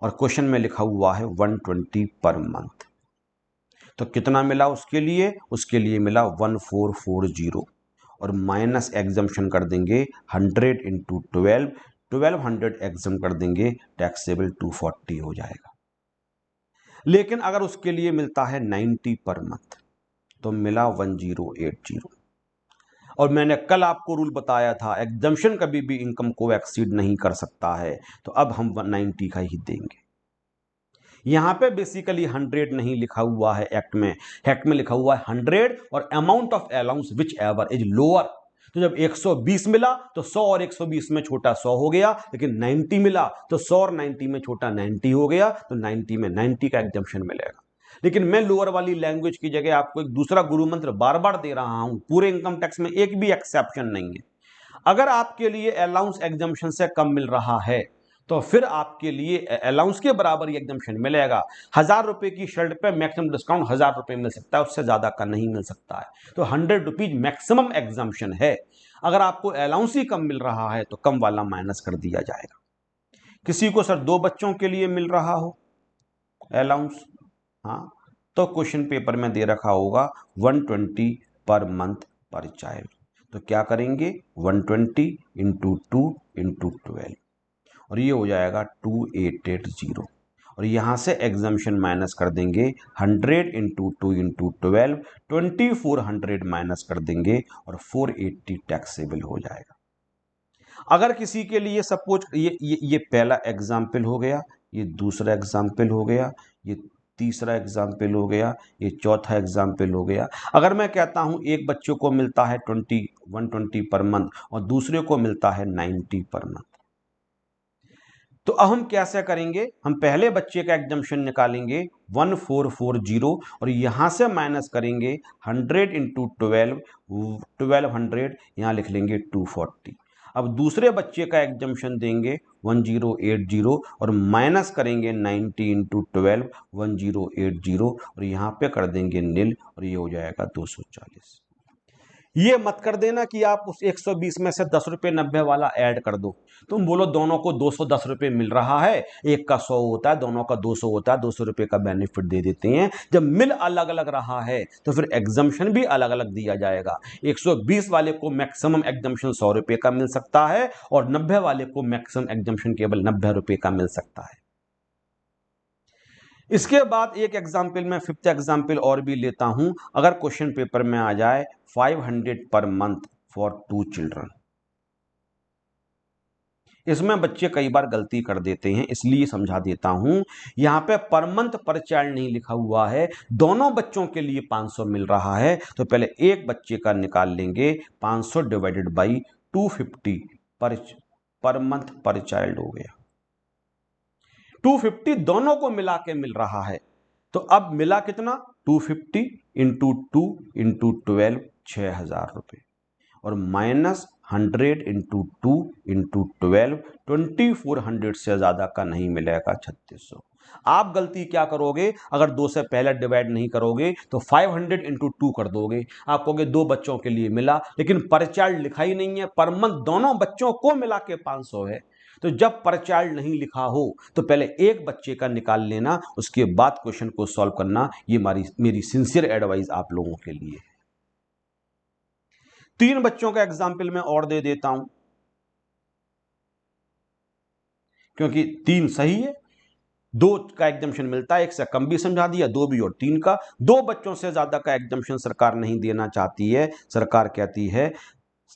और क्वेश्चन में लिखा हुआ है 120 पर मंथ, तो कितना मिला उसके लिए? उसके लिए मिला 1440, और माइनस एग्जम्पशन कर देंगे 100 इंटू 1200 एग्जाम कर देंगे, टैक्सेबल 240 हो जाएगा। लेकिन अगर उसके लिए मिलता है 90 पर मंथ तो मिला 1080, और मैंने कल आपको रूल बताया था एग्जम्पशन कभी भी इनकम को एक्सीड नहीं कर सकता है, तो अब हम 190 का ही देंगे। यहां पे बेसिकली 100 नहीं लिखा हुआ है एक्ट में, एक्ट में लिखा हुआ है 100 और amount of allowance which ever is lower. तो जब 120 मिला तो 100 और 120 में छोटा 100 हो गया, लेकिन 90 मिला तो 100 और 90 में छोटा 90 हो गया, तो 90 में 90 का एग्जम्पशन मिलेगा। लेकिन मैं लोअर वाली लैंग्वेज की जगह आपको एक दूसरा गुरु मंत्र बार बार दे रहा हूं, पूरे इनकम टैक्स में एक भी एक्सेप्शन नहीं है। अगर आपके लिए अलाउंस एग्जम्पशन से कम मिल रहा है तो फिर आपके लिए अलाउंस के बराबर ही एग्जम्पशन मिलेगा। 1000 रुपए की शर्ट पे मैक्सिमम डिस्काउंट 1000 रुपए मिल सकता है, उससे ज्यादा का नहीं मिल सकता है। तो 100 रुपीज मैक्सिमम एग्जम्पशन है। अगर आपको अलाउंस ही कम मिल रहा है तो कम वाला माइनस कर दिया जाएगा। किसी को सर 2 बच्चों के लिए मिल रहा हो अलाउंस, हाँ, तो क्वेश्चन पेपर में दे रखा होगा 120 पर मंथ पर चाइल्ड। तो क्या करेंगे 120 इंटू 2 इंटू 12 और ये हो जाएगा 2880 और यहां से एग्जम्पशन माइनस कर देंगे 100 इंटू 2 इंटू 12 2400 माइनस कर देंगे और 480 टैक्सेबल हो जाएगा। अगर किसी के लिए सपोज ये पहला एग्जाम्पल हो गया, ये दूसरा एग्जाम्पल हो गया, ये तीसरा एग्जाम्पल हो गया, ये चौथा एग्जाम्पल हो गया। अगर मैं कहता हूं एक बच्चे को मिलता है 120 पर मंथ और दूसरे को मिलता है 90 पर मंथ, तो अब हम कैसे करेंगे, हम पहले बच्चे का एग्जम्पशन निकालेंगे 1440 और यहां से माइनस करेंगे 100 इंटू 1200, यहां लिख लेंगे 240। अब दूसरे बच्चे का एग्जम्पशन देंगे 1080 और माइनस करेंगे 90 इंटू 12 1080 और यहां पे कर देंगे नील और ये हो जाएगा 240। ये मत कर देना कि आप उस 120 में से 10 रुपए 90 वाला ऐड कर दो। तुम बोलो दोनों को 210 रुपए मिल रहा है, एक का 100 होता है, दोनों का 200 होता है, 200 रुपए का बेनिफिट दे देते हैं। जब मिल अलग अलग रहा है तो फिर एग्जम्पशन भी अलग अलग दिया जाएगा। 120 वाले को मैक्सिमम एग्जम्पशन 100 रुपए का मिल सकता है और 90 वाले को मैक्सिमम एग्जम्पशन केवल 90 रुपए का मिल सकता है। इसके बाद एक एग्जाम्पल में फिफ्थ एग्जाम्पल और भी लेता हूं। अगर क्वेश्चन पेपर में आ जाए 500 पर मंथ फॉर 2 चिल्ड्रन, इसमें बच्चे कई बार गलती कर देते हैं, इसलिए समझा देता हूं। यहां पे पर मंथ पर चाइल्ड नहीं लिखा हुआ है, दोनों बच्चों के लिए 500 मिल रहा है, तो पहले एक बच्चे का निकाल लेंगे 500 डिवाइडेड बाई 250 पर मंथ पर चाइल्ड हो गया। 250 दोनों को मिला के मिल रहा है, तो अब मिला कितना 250 इंटू 2 इंटू 12 6000 रुपए और माइनस 100 इंटू 2 इंटू 12 2400 से ज्यादा का नहीं मिलेगा 3600। आप गलती क्या करोगे, अगर 2 से पहले डिवाइड नहीं करोगे तो 500 इंटू 2 कर दोगे। आप कहोगे 2 बच्चों के लिए मिला, लेकिन पर चाइल्ड लिखा ही नहीं है, पर मंथ दोनों बच्चों को मिला के 500 है। तो जब पर चाइल्ड नहीं लिखा हो तो पहले एक बच्चे का निकाल लेना, उसके बाद क्वेश्चन को सॉल्व करना। ये मेरी सिंसियर एडवाइस आप लोगों के लिए। 3 बच्चों का एग्जाम्पल मैं और दे देता हूं, क्योंकि 3 सही है, 2 का एग्जम्पशन मिलता है, 1 से कम भी समझा दिया, 2 भी और 3 का। 2 बच्चों से ज्यादा का एग्जम्पशन सरकार नहीं देना चाहती है। सरकार कहती है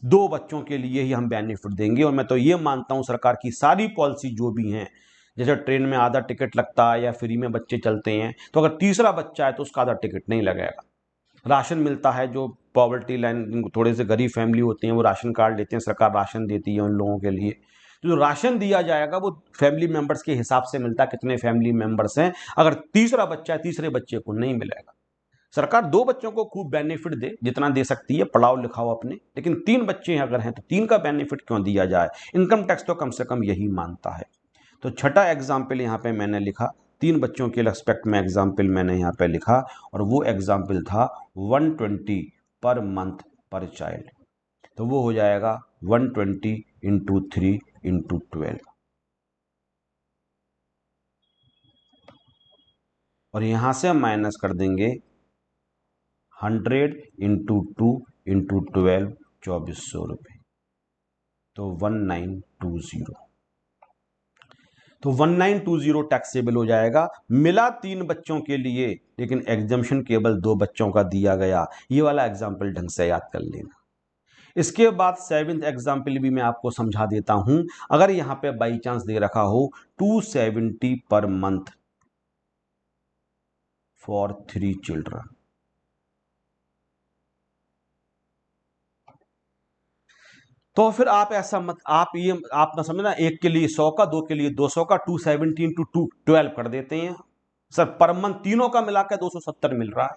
2 बच्चों के लिए ही हम बेनिफिट देंगे। और मैं तो ये मानता हूं सरकार की सारी पॉलिसी जो भी हैं, जैसे ट्रेन में आधा टिकट लगता है या फ्री में बच्चे चलते हैं, तो अगर तीसरा बच्चा है तो उसका आधा टिकट नहीं लगेगा। राशन मिलता है, जो पॉवर्टी लाइन थोड़े से गरीब फैमिली होती हैं वो राशन कार्ड लेते हैं, सरकार राशन देती है उन लोगों के लिए। तो जो राशन दिया जाएगा वो फैमिली मेंबर्स के हिसाब से मिलता है, कितने फैमिली मेंबर्स हैं। अगर तीसरा बच्चा है, तीसरे बच्चे को नहीं मिलेगा। सरकार 2 बच्चों को खूब बेनिफिट दे, जितना दे सकती है, पढ़ाओ लिखाओ अपने, लेकिन 3 बच्चे अगर हैं तो 3 का बेनिफिट क्यों दिया जाए। इनकम टैक्स तो कम से कम यही मानता है। तो छठा एग्जाम्पल यहाँ पे मैंने लिखा, 3 बच्चों के रिस्पेक्ट में एग्जाम्पल मैंने यहाँ पे लिखा और वो एग्जाम्पल था 120 पर मंथ पर चाइल्ड। तो वो हो जाएगा 120 इंटू 3 इंटू 12 और यहां से माइनस कर देंगे 100 इंटू 2 इंटू 12 2400 रुपये, तो 1920। तो 1920 टैक्सेबल हो जाएगा। मिला 3 बच्चों के लिए, लेकिन एग्जम्पशन केवल 2 बच्चों का दिया गया। ये वाला एग्जाम्पल ढंग से याद कर लेना। इसके बाद 7th एग्जाम्पल भी मैं आपको समझा देता हूं। अगर यहां पे बाई चांस दे रखा हो 270 पर मंथ फॉर 3 चिल्ड्रन। तो फिर आप ऐसा मत, आप ना समझना, एक के लिए 100 का, दो के लिए 200 का, 270 इंटू 12 कर देते हैं सर। पर मंथ तीनों का मिलाकर 270 मिल रहा है।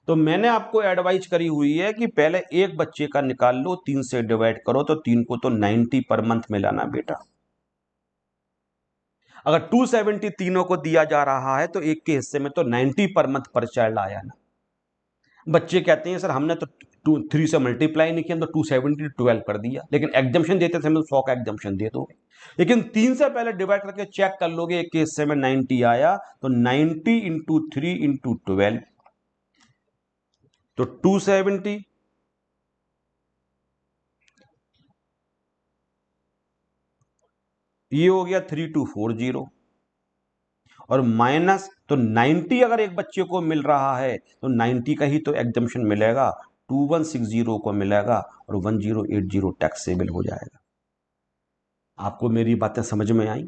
तो मैंने आपको एडवाइज करी हुई है कि पहले एक बच्चे का निकाल लो, 3 से डिवाइड करो, तो 3 को तो 90 पर मंथ मिलाना बेटा। अगर 270 तीनों को दिया जा रहा है तो एक के हिस्से में तो 90 पर मंथ पर चाइल्ड आया ना। बच्चे कहते हैं सर हमने तो 3 से मल्टीप्लाई नहीं किया, तो 270 12 कर दिया, लेकिन एग्जाम्शन देते थे, 100 का एग्जाम्शन दे दोगे। लेकिन 3 से पहले डिवाइड करके चेक कर लोगे, एक के हिस्से में 90 आया, तो 90 इंटू 3 इंटू 12, तो 270, ये हो गया 3240, और माइनस, तो 90 अगर एक बच्चे को मिल रहा है तो 90 का ही तो एग्जाम्शन मिलेगा, 2160 को मिलेगा, और 1080 टैक्सेबल हो जाएगा। आपको मेरी बातें समझ में आई?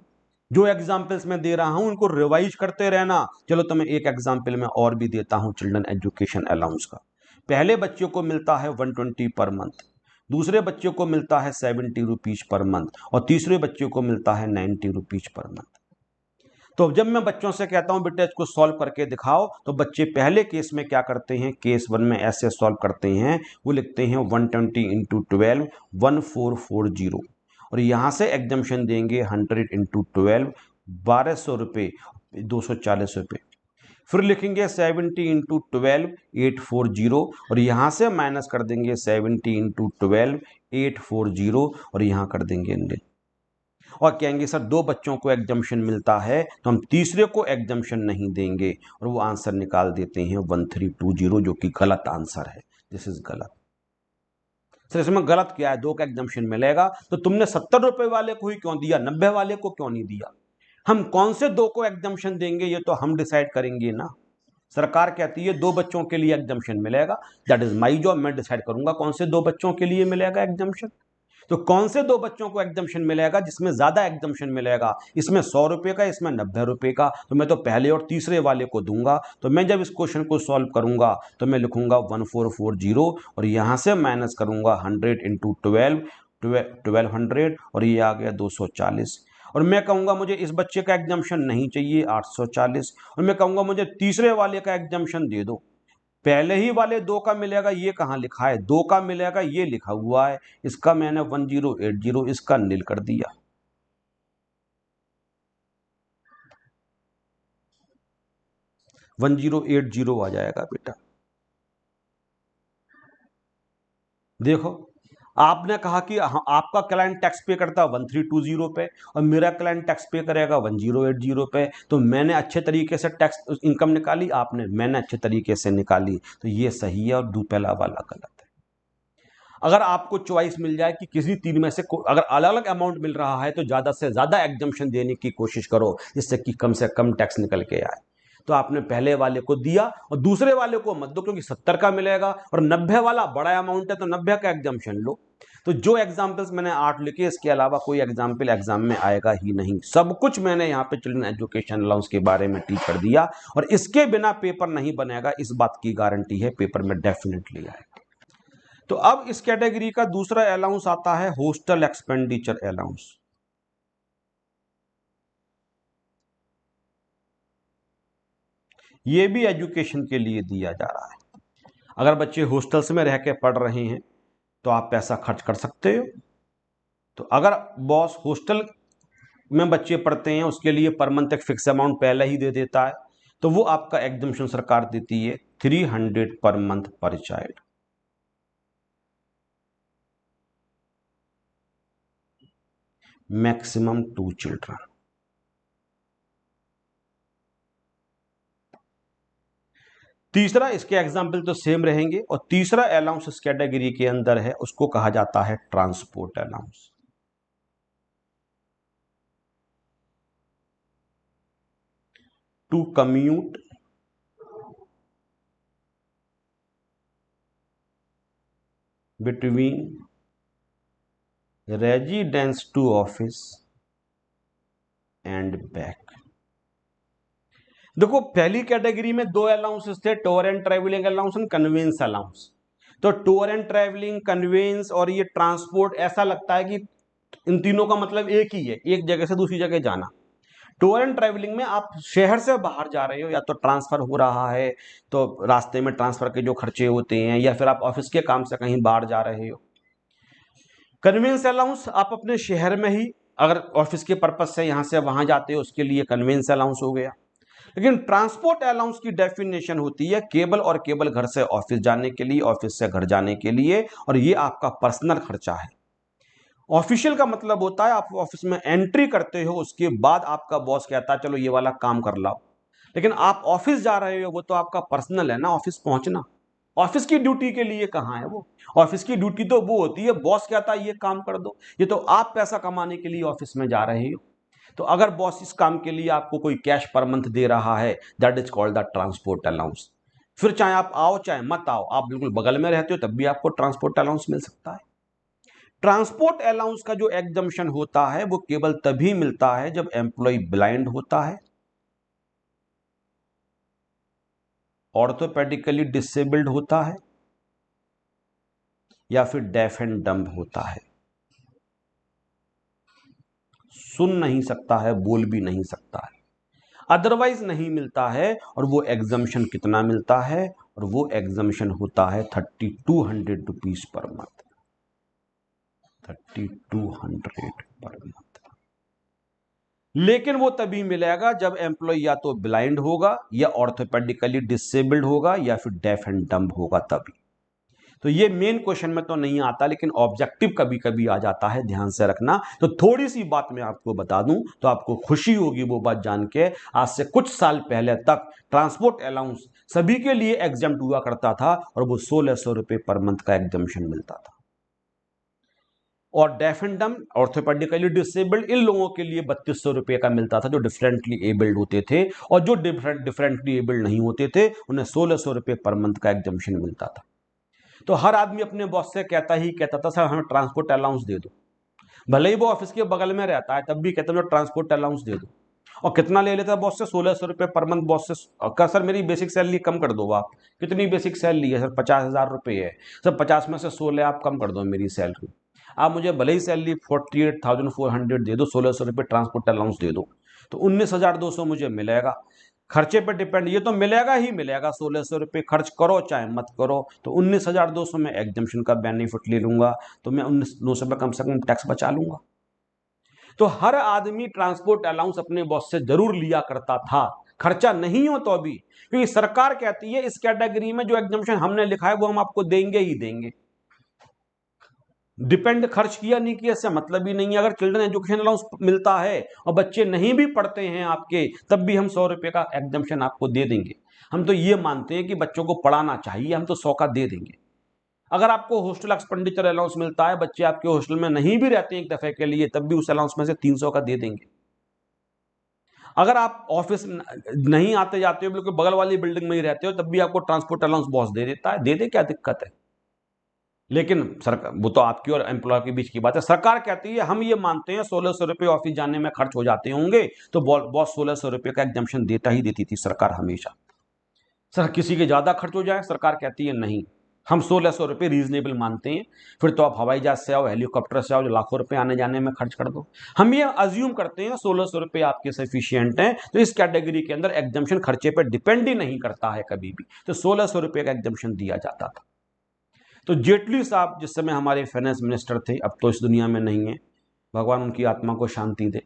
जो एग्जाम्पल्स मैं दे रहा हूं उनको रिवाइज करते रहना। चलो तो मैं एक एग्जाम्पल में और भी देता हूं चिल्ड्रन एजुकेशन अलाउंस का। पहले बच्चे को मिलता है 120 पर मंथ, दूसरे बच्चे को मिलता है 70 रुपीज पर मंथ, और तीसरे बच्चे को मिलता है 90 रुपीज पर मंथ। तो जब मैं बच्चों से कहता हूं बेटा इसको सॉल्व करके दिखाओ, तो बच्चे पहले केस में क्या करते हैं, केस 1 में ऐसे सॉल्व करते हैं, वो लिखते हैं 120 इंटू 12 1440, और यहां से एग्जाम्शन देंगे 100 इंटू 12 1200 रुपये, 240 रुपये। फिर लिखेंगे 70 इंटू 12 840, और यहां से माइनस कर देंगे 70 इंटू 12 840, और यहां कर देंगे निल। और कहेंगे सर दो बच्चों को एग्जाम्शन मिलता है तो हम तीसरे को एग्जाम्शन नहीं देंगे, और वो आंसर निकाल देते हैं 1320, जो कि गलत आंसर है। दिस इज गलत। सर इसमें गलत क्या है, दो का एग्जाम्शन मिलेगा, तो तुमने 70 रुपए वाले को ही क्यों दिया, 90 वाले को क्यों नहीं दिया? हम कौन से दो को एग्जाम्शन देंगे ये तो हम डिसाइड करेंगे ना। सरकार कहती है दो बच्चों के लिए एग्जाम्शन मिलेगा, दैट इज माई जॉब, मैं डिसाइड करूंगा कौन से दो बच्चों के लिए मिलेगा एग्जाम्शन। तो कौन से दो बच्चों को एग्जाम्शन मिलेगा, जिसमें ज्यादा एग्जाम्शन मिलेगा, इसमें 100 रुपए का, इसमें 90 रुपए का, तो मैं तो पहले और तीसरे वाले को दूंगा। तो मैं जब इस क्वेश्चन को सॉल्व करूंगा तो मैं लिखूंगा 1440, और यहां से माइनस करूंगा 100 इंटू 1200, और ये आ गया 240। और मैं कहूंगा मुझे इस बच्चे का एग्जाम्शन नहीं चाहिए, 840, और मैं कहूंगा मुझे तीसरे वाले का एग्जाम्शन दे दो। पहले ही वाले दो का मिलेगा, ये कहां लिखा है, दो का मिलेगा ये लिखा हुआ है, इसका मैंने 1080, इसका नील कर दिया। वन 1080 आ जाएगा बेटा। देखो, आपने कहा कि आपका क्लाइंट टैक्स पे करता है 1320 पे, और मेरा क्लाइंट टैक्स पे करेगा 1080 पे, तो मैंने अच्छे तरीके से टैक्स इनकम निकाली, मैंने अच्छे तरीके से निकाली, तो ये सही है, और पहला वाला गलत है। अगर आपको चॉइस मिल जाए कि किसी तीन में से अगर अलग अलग अमाउंट मिल रहा है तो ज्यादा से ज्यादा एग्जाम्शन देने की कोशिश करो, जिससे कि कम से कम टैक्स निकल के आए। तो आपने पहले वाले को दिया और दूसरे वाले को मत दो, क्योंकि 70 का मिलेगा, और 90 वाला बड़ा अमाउंट है तो 90 का एग्जाम्शन लो। तो जो एग्जाम्पल्स मैंने 8 लिखे, इसके अलावा कोई एग्जाम्पल एग्जाम में आएगा ही नहीं। सब कुछ मैंने यहाँ पे चिल्ड्रन एजुकेशन अलाउंस के बारे में टीच कर दिया, और इसके बिना पेपर नहीं बनेगा, इस बात की गारंटी है, पेपर में डेफिनेटली आएगा। तो अब इस कैटेगरी का दूसरा अलाउंस आता है हॉस्टल एक्सपेंडिचर अलाउंस। ये भी एजुकेशन के लिए दिया जा रहा है। अगर बच्चे हॉस्टल्स में रह के पढ़ रहे हैं तो आप पैसा खर्च कर सकते हो। तो अगर बॉस हॉस्टल में बच्चे पढ़ते हैं उसके लिए पर मंथ एक फिक्स अमाउंट पहले ही दे देता है, तो वो आपका एग्जाम्शन सरकार देती है 300 पर month per child. Maximum 2 children. तीसरा, इसके एग्जाम्पल तो सेम रहेंगे, और तीसरा अलाउंस इस कैटेगरी के अंदर है, उसको कहा जाता है transport allowance. To commute between residence to office and back. देखो पहली कैटेगरी में दो अलाउंसेस थे, tour and travelling allowance and conveyance allowance. तो टूर एंड ट्रैवलिंग, कन्वेंस और ये ट्रांसपोर्ट, ऐसा लगता है कि इन तीनों का मतलब एक ही है, एक जगह से दूसरी जगह जाना। टूर एंड ट्रैवलिंग में आप शहर से बाहर जा रहे हो, या तो ट्रांसफर हो रहा है तो रास्ते में ट्रांसफर के जो खर्चे होते हैं, या फिर आप ऑफिस के काम से कहीं बाहर जा रहे हो। कन्वेंस अलाउंस आप अपने शहर में ही अगर ऑफिस के पर्पज से यहां से वहां जाते हो, उसके लिए कन्वेंस अलाउंस हो गया। लेकिन ट्रांसपोर्ट अलाउंस की डेफिनेशन होती है केवल और केवल घर से ऑफिस जाने के लिए, ऑफिस से घर जाने के लिए, और ये आपका पर्सनल खर्चा है। ऑफिशियल का मतलब होता है आप ऑफिस में एंट्री करते हो, उसके बाद आपका बॉस कहता है चलो ये वाला काम कर लाओ। लेकिन आप ऑफिस जा रहे हो, वो तो आपका पर्सनल है ना, ऑफिस पहुंचना। ऑफिस की ड्यूटी के लिए कहां है वो? ऑफिस की ड्यूटी तो वो होती है बॉस कहता है ये काम कर दो, ये तो आप पैसा कमाने के लिए ऑफिस में जा रहे हो। तो अगर बॉस इस काम के लिए आपको कोई कैश पर मंथ दे रहा है, that is called the transport allowance. फिर चाहे आप आओ चाहे मत आओ, आप बिल्कुल बगल में रहते हो तब भी आपको ट्रांसपोर्ट अलाउंस मिल सकता है। ट्रांसपोर्ट अलाउंस का जो एग्जम्पशन होता है वो केवल तभी मिलता है जब एम्प्लॉय ब्लाइंड होता है, ऑर्थोपेडिकली डिसेबल्ड होता है, या फिर डेफ एंड डम्ब होता है, सुन नहीं सकता है, बोल भी नहीं सकता है, अदरवाइज नहीं मिलता है। और वो एग्जम्पशन कितना मिलता है? और वो एग्जम्पशन होता है 3200 rupees per month, 3200 per month. लेकिन वो तभी मिलेगा जब एम्प्लॉय या तो ब्लाइंड होगा, या ऑर्थोपेडिकली डिसेबल्ड होगा, या फिर डेफ एंड डम्ब होगा तभी। तो ये मेन क्वेश्चन में तो नहीं आता, लेकिन ऑब्जेक्टिव कभी कभी आ जाता है, ध्यान से रखना। तो थोड़ी सी बात मैं आपको बता दूं तो आपको खुशी होगी वो बात जान के। आज से कुछ साल पहले तक ट्रांसपोर्ट अलाउंस सभी के लिए एग्जम्प्ट हुआ करता था, और वो 1600 रुपए पर मंथ का एग्जम्पशन मिलता था। और deaf and dumb, orthopaedically disabled, इन लोगों के लिए 3200 रुपए का मिलता था जो डिफरेंटली एबल्ड होते थे, और जो डिफरेंटली एबल्ड नहीं होते थे उन्हें 1600 रुपए पर मंथ का एग्जम्पशन मिलता था। तो हर आदमी अपने बॉस से कहता था सर हमें ट्रांसपोर्ट अलाउंस दे दो। भले ही वो ऑफिस के बगल में रहता है तब भी कहता है ट्रांसपोर्ट अलाउंस दे दो। और कितना ले लेता है बॉस से? 1600 रुपए पर मंथ बॉस से। क्या सर मेरी बेसिक सैलरी कम कर दो आप? कितनी बेसिक सैलरी है सर? 50,000 रुपए है सर, 50 में से 16 आप कम कर दो मेरी सैलरी। आप मुझे भले ही सैलरी 48,400 दे दो, 1600 रुपये ट्रांसपोर्ट अलाउंस दे दो, तो 19,200 मुझे मिलेगा। खर्चे पे डिपेंड, ये तो मिलेगा ही मिलेगा। 1600 रुपये खर्च करो चाहे मत करो, तो 19,200 में एग्जम्पशन का बेनिफिट ले लूंगा, तो मैं 19,200 में कम से कम टैक्स बचा लूंगा। तो हर आदमी ट्रांसपोर्ट अलाउंस अपने बॉस से जरूर लिया करता था, खर्चा नहीं हो तो भी, क्योंकि सरकार कहती है इस कैटेगरी में जो एग्जम्पशन हमने लिखा है वो हम आपको देंगे ही देंगे। डिपेंड खर्च किया नहीं किया इससे मतलब ही नहीं है। अगर चिल्ड्रन एजुकेशन अलाउंस मिलता है और बच्चे नहीं भी पढ़ते हैं आपके, तब भी हम 100 रुपए का एग्जम्पशन आपको दे देंगे। हम तो ये मानते हैं कि बच्चों को पढ़ाना चाहिए, हम तो 100 का दे देंगे। अगर आपको हॉस्टल एक्सपेंडिचर अलाउंस मिलता है, बच्चे आपके हॉस्टल में नहीं भी रहते हैं एक दफे के लिए, तब भी उस अलाउंस में से 300 का दे देंगे। अगर आप ऑफिस नहीं आते जाते हो, बिल्कुल बगल वाली बिल्डिंग में ही रहते हो, तब भी आपको ट्रांसपोर्ट अलाउंस बॉस दे देता है, दे दे, क्या दिक्कत है। लेकिन सरकार, वो तो आपकी और एम्प्लॉय के बीच की बात है। सरकार कहती है हम ये मानते हैं 1600 रुपये ऑफिस जाने में खर्च हो जाते होंगे, तो बॉस 1600 रुपये का एग्जम्पशन देता ही देती थी सरकार हमेशा। सर किसी के ज्यादा खर्च हो जाए, सरकार कहती है नहीं, हम 1600 रुपये रीजनेबल मानते हैं। फिर तो आप हवाई जहाज से आओ, हेलीकॉप्टर से आओ, जो लाखों रुपए आने जाने में खर्च कर दो। हम ये अज्यूम करते हैं 1600 रुपये आपके सफिशियंट हैं, तो इस कैटेगरी के अंदर एग्जम्पशन खर्चे पर डिपेंड ही नहीं करता है कभी भी, तो 1600 रुपये का एग्जम्पशन दिया जाता था। तो जेटली साहब जिस समय हमारे फाइनेंस मिनिस्टर थे, अब तो इस दुनिया में नहीं है, भगवान उनकी आत्मा को शांति दे,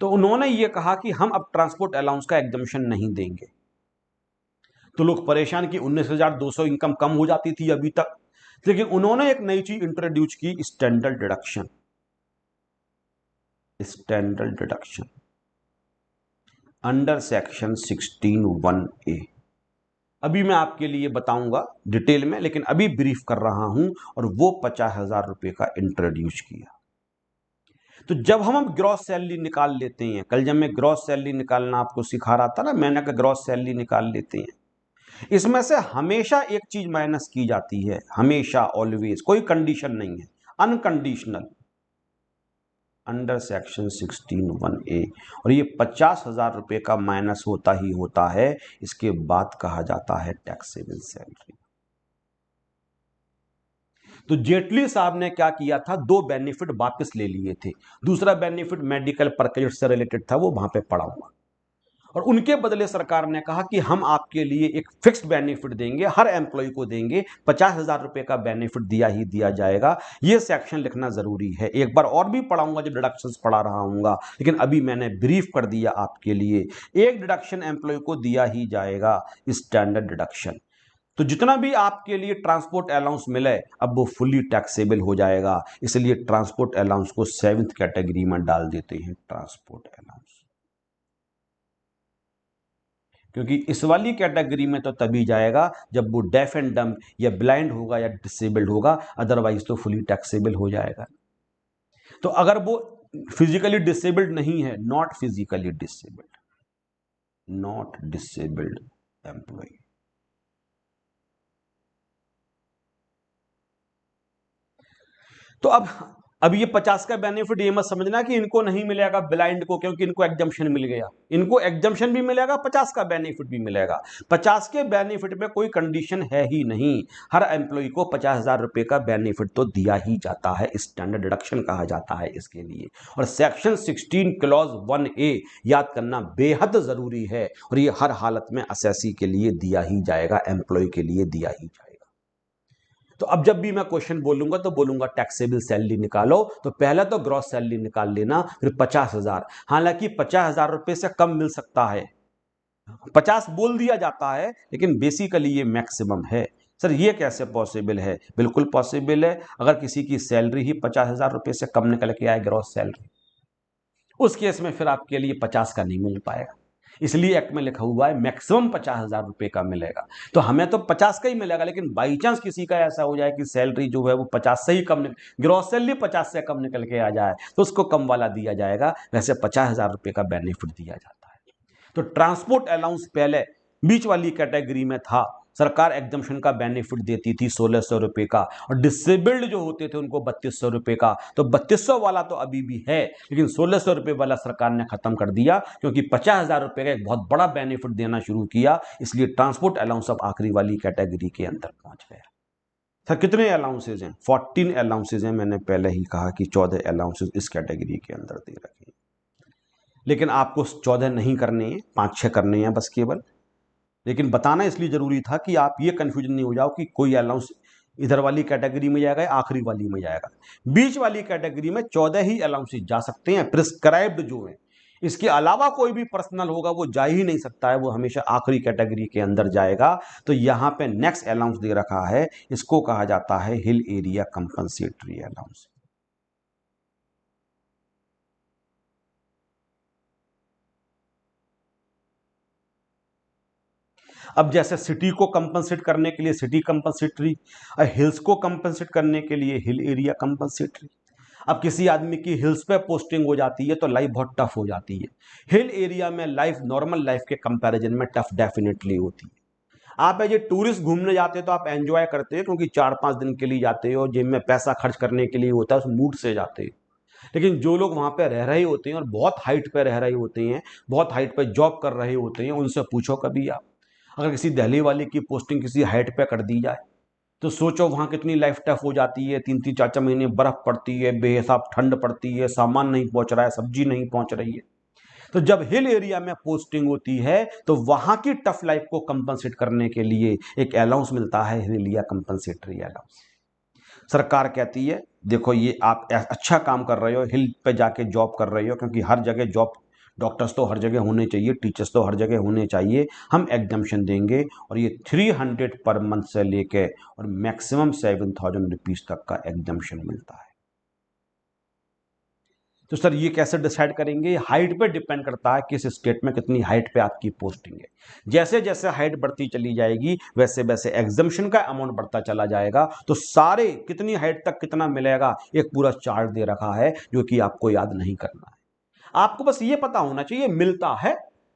तो उन्होंने ये कहा कि हम अब ट्रांसपोर्ट अलाउंस का एग्जम्पशन नहीं देंगे। तो लोग परेशान कि 19,200 इनकम कम हो जाती थी अभी तक, लेकिन उन्होंने एक नई चीज इंट्रोड्यूस की, standard deduction. Standard deduction under section 16(1)(a। अभी मैं आपके लिए बताऊंगा डिटेल में, लेकिन अभी ब्रीफ कर रहा हूं। और वो 50,000 रुपए का इंट्रोड्यूस किया। तो जब हम ग्रॉस सैलरी निकाल लेते हैं, कल जब मैं ग्रॉस सैलरी निकालना आपको सिखा रहा था ना, मैंने कहा ग्रॉस सैलरी निकाल लेते हैं, इसमें से हमेशा एक चीज माइनस की जाती है, हमेशा, ऑलवेज, कोई कंडीशन नहीं है, अनकंडीशनल। अंडर सेक्शन 16(1)(a) और ये 50,000 रुपये का माइनस होता ही होता है। इसके बाद कहा जाता है टैक्सेबल सैलरी। तो जेटली साहब ने क्या किया था, दो बेनिफिट वापस ले लिए थे। दूसरा बेनिफिट मेडिकल परकेज से रिलेटेड था, वो वहां पे पड़ा हुआ, और उनके बदले सरकार ने कहा कि हम आपके लिए एक फिक्स्ड बेनिफिट देंगे, हर एम्प्लॉय को देंगे, 50,000 रुपए का बेनिफिट दिया ही दिया जाएगा। यह सेक्शन लिखना जरूरी है। एक बार और भी पढ़ाऊंगा जब डिडक्शंस पढ़ा रहा हूंगा, लेकिन अभी मैंने ब्रीफ कर दिया आपके लिए। एक डिडक्शन एम्प्लॉय को दिया ही जाएगा, स्टैंडर्ड डिडक्शन। तो जितना भी आपके लिए ट्रांसपोर्ट अलाउंस मिले अब वो फुली टैक्सेबल हो जाएगा। इसलिए ट्रांसपोर्ट अलाउंस को 7th कैटेगरी में डाल देते हैं, ट्रांसपोर्ट अलाउंस। क्योंकि इस वाली कैटेगरी में तो तभी जाएगा जब वो डेफ एंड डम्ब या ब्लाइंड होगा या डिसेबल्ड होगा, अदरवाइज तो फुली टैक्सेबल हो जाएगा। तो अगर वो फिजिकली डिसेबल्ड नहीं है, not physically disabled, not disabled employee, तो अब ये 50 का बेनिफिट ये मत समझना कि इनको नहीं मिलेगा ब्लाइंड को, क्योंकि इनको एग्जम्पशन मिल गया। इनको एग्जम्पशन भी मिलेगा, 50 का बेनिफिट भी मिलेगा। 50 के बेनिफिट में कोई कंडीशन है ही नहीं। हर एम्प्लॉय को 50,000 रुपए का बेनिफिट तो दिया ही जाता है, स्टैंडर्ड डिडक्शन कहा जाता है इसके लिए। और सेक्शन 16 क्लॉज 1A याद करना बेहद जरूरी है, और ये हर हालत में असेसी के लिए दिया ही जाएगा, एम्प्लॉय के लिए दिया ही जाएगा। तो अब जब भी मैं क्वेश्चन बोलूंगा तो बोलूंगा टैक्सेबल सैलरी निकालो, तो पहले तो ग्रॉस सैलरी निकाल लेना, फिर 50,000। हालांकि 50,000 रुपए से कम मिल सकता है, 50 बोल दिया जाता है, लेकिन बेसिकली ये मैक्सिमम है। सर ये कैसे पॉसिबल है? बिल्कुल पॉसिबल है। अगर किसी की सैलरी ही 50,000 रुपए से कम निकल के आए ग्रॉस सैलरी, उस केस में फिर आपके लिए 50 का नहीं मिल पाएगा। इसलिए एक्ट में लिखा हुआ है मैक्सिमम 50,000 रुपए का मिलेगा। तो हमें तो 50 का ही मिलेगा, लेकिन बाई चांस किसी का ऐसा हो जाए कि सैलरी जो है वो 50 से ही कम, ग्रॉस सैलरी 50 से कम निकल के आ जाए, तो उसको कम वाला दिया जाएगा। वैसे 50,000 रुपए का बेनिफिट दिया जाता है। तो ट्रांसपोर्ट अलाउंस पहले बीच वाली कैटेगरी में था, सरकार एग्जम्पशन का बेनिफिट देती थी 1,600 रुपए का, और डिसेबल्ड जो होते थे उनको 3,200 रुपए का। तो 3,200 वाला तो अभी भी है, लेकिन 1,600 रुपए वाला सरकार ने खत्म कर दिया, क्योंकि 50,000 रुपए का एक बहुत बड़ा बेनिफिट देना शुरू किया। इसलिए ट्रांसपोर्ट अलाउंस अब आखिरी वाली कैटेगरी के अंदर पहुंच गया। सर कितने अलाउंसेज हैं? 14 अलाउंसेज हैं। मैंने पहले ही कहा कि 14 अलाउंसेज इस कैटेगरी के अंदर दे रखे हैं, लेकिन आपको 14 नहीं करने हैं, 5-6 करने हैं बस केवल। लेकिन बताना इसलिए जरूरी था कि आप ये कंफ्यूजन नहीं हो जाओ कि कोई अलाउंस इधर वाली कैटेगरी में जाएगा या आखिरी वाली में जाएगा। बीच वाली कैटेगरी में 14 ही अलाउंसेस जा सकते हैं, प्रिस्क्राइब्ड जो है। इसके अलावा कोई भी पर्सनल होगा वो जा ही नहीं सकता है, वो हमेशा आखिरी कैटेगरी के अंदर जाएगा। तो यहां पे नेक्स्ट अलाउंस दे रखा है, इसको कहा जाता है हिल एरिया कंपनसेटरी अलाउंस। अब जैसे सिटी को कंपनसेट करने के लिए सिटी कंपनसेटरी, हिल्स को कंपनसेट करने के लिए हिल एरिया कंपनसेटरी। अब किसी आदमी की हिल्स पे पोस्टिंग हो जाती है तो लाइफ बहुत टफ हो जाती है। हिल एरिया में लाइफ नॉर्मल लाइफ के कंपैरिजन में टफ डेफिनेटली होती है। आप एज ए टूरिस्ट घूमने जाते हो तो आप एंजॉय करते हो, क्योंकि 4-5 दिन के लिए जाते हो, जेब में पैसा खर्च करने के लिए होता है, उस मूड से जाते हो। लेकिन जो लोग वहां पे रह रहे होते हैं और बहुत हाइट पे रह रहे होते हैं, बहुत हाइट पे जॉब कर रहे होते हैं, उनसे पूछो कभी आप, अगर किसी दिल्ली वाले की पोस्टिंग किसी हाइट पे कर दी जाए तो सोचो वहां कितनी लाइफ टफ हो जाती है। 3-3, 4-4 महीने बर्फ पड़ती है, बेहिसाब ठंड पड़ती है, सामान नहीं पहुंच रहा है, सब्जी नहीं पहुंच रही है। तो जब हिल एरिया में पोस्टिंग होती है तो वहां की टफ लाइफ को कंपनसेट करने के लिए एक अलाउंस मिलता है, हिल एरिया कंपनसेटरी अलाउंस। सरकार कहती है देखो ये आप अच्छा काम कर रहे हो, हिल पे जाके जॉब कर रहे हो, क्योंकि हर जगह जॉब, डॉक्टर्स तो हर जगह होने चाहिए, टीचर्स तो हर जगह होने चाहिए, हम एग्जामेशन देंगे। और ये 300 पर मंथ से लेके और मैक्सिमम 7,000 रुपीज तक का एग्जामेशन मिलता है। तो सर ये कैसे डिसाइड करेंगे? हाइट पे डिपेंड करता है किस स्टेट में कितनी हाइट पे आपकी पोस्टिंग है। जैसे जैसे हाइट बढ़ती चली जाएगी वैसे वैसे एग्जामेशन का अमाउंट बढ़ता चला जाएगा। तो सारे कितनी हाइट तक कितना मिलेगा एक पूरा चार्ट दे रखा है, जो कि आपको याद नहीं करना है। आपको बस ये पता होना चाहिए मिलता है,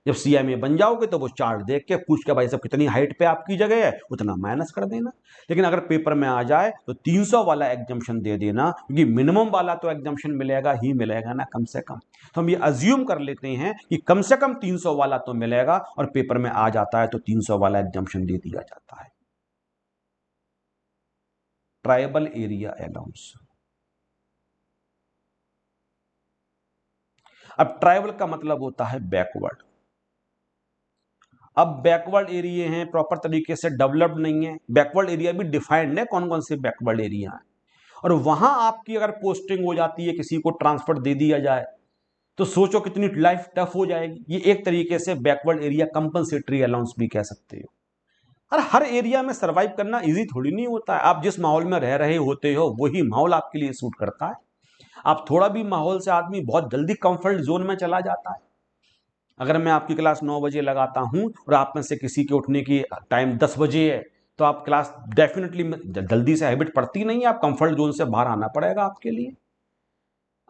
जब सीएमए बन जाओगे तो वो चार्ट देख के पूछ के भाई सब कितनी हाइट पे आपकी जगह है उतना माइनस कर देना। लेकिन अगर पेपर में आ जाए तो 300 वाला एग्जम्पशन दे देना, क्योंकि मिनिमम वाला तो एग्जम्पशन मिलेगा ही मिलेगा ना कम से कम। तो हम ये अज्यूम कर लेते हैं कि कम से कम 300 वाला तो मिलेगा, और पेपर में आ जाता है तो 300 वाला एग्जम्पशन दे दिया जाता है। Tribal area allowance. अब ट्राइबल का मतलब होता है बैकवर्ड। अब बैकवर्ड एरिया हैं, प्रॉपर तरीके से डेवलप्ड नहीं है। बैकवर्ड एरिया भी डिफाइंड है कौन कौन से बैकवर्ड एरिया है, और वहां आपकी अगर पोस्टिंग हो जाती है, किसी को ट्रांसफर दे दिया जाए, तो सोचो कितनी लाइफ टफ हो जाएगी। ये एक तरीके से बैकवर्ड एरिया कंपनसेटरी अलाउंस भी कह सकते हो। और हर एरिया में सरवाइव करना इजी थोड़ी नहीं होता है। आप जिस माहौल में रह रहे होते हो वही माहौल आपके लिए सूट करता है। आप थोड़ा भी माहौल से आदमी बहुत जल्दी कंफर्ट जोन में चला जाता है। अगर मैं आपकी क्लास 9 बजे लगाता हूं और आप में से किसी के उठने की टाइम 10 बजे है, तो आप क्लास डेफिनेटली जल्दी से हैबिट पड़ती नहीं है, आप कंफर्ट जोन से बाहर आना पड़ेगा आपके लिए।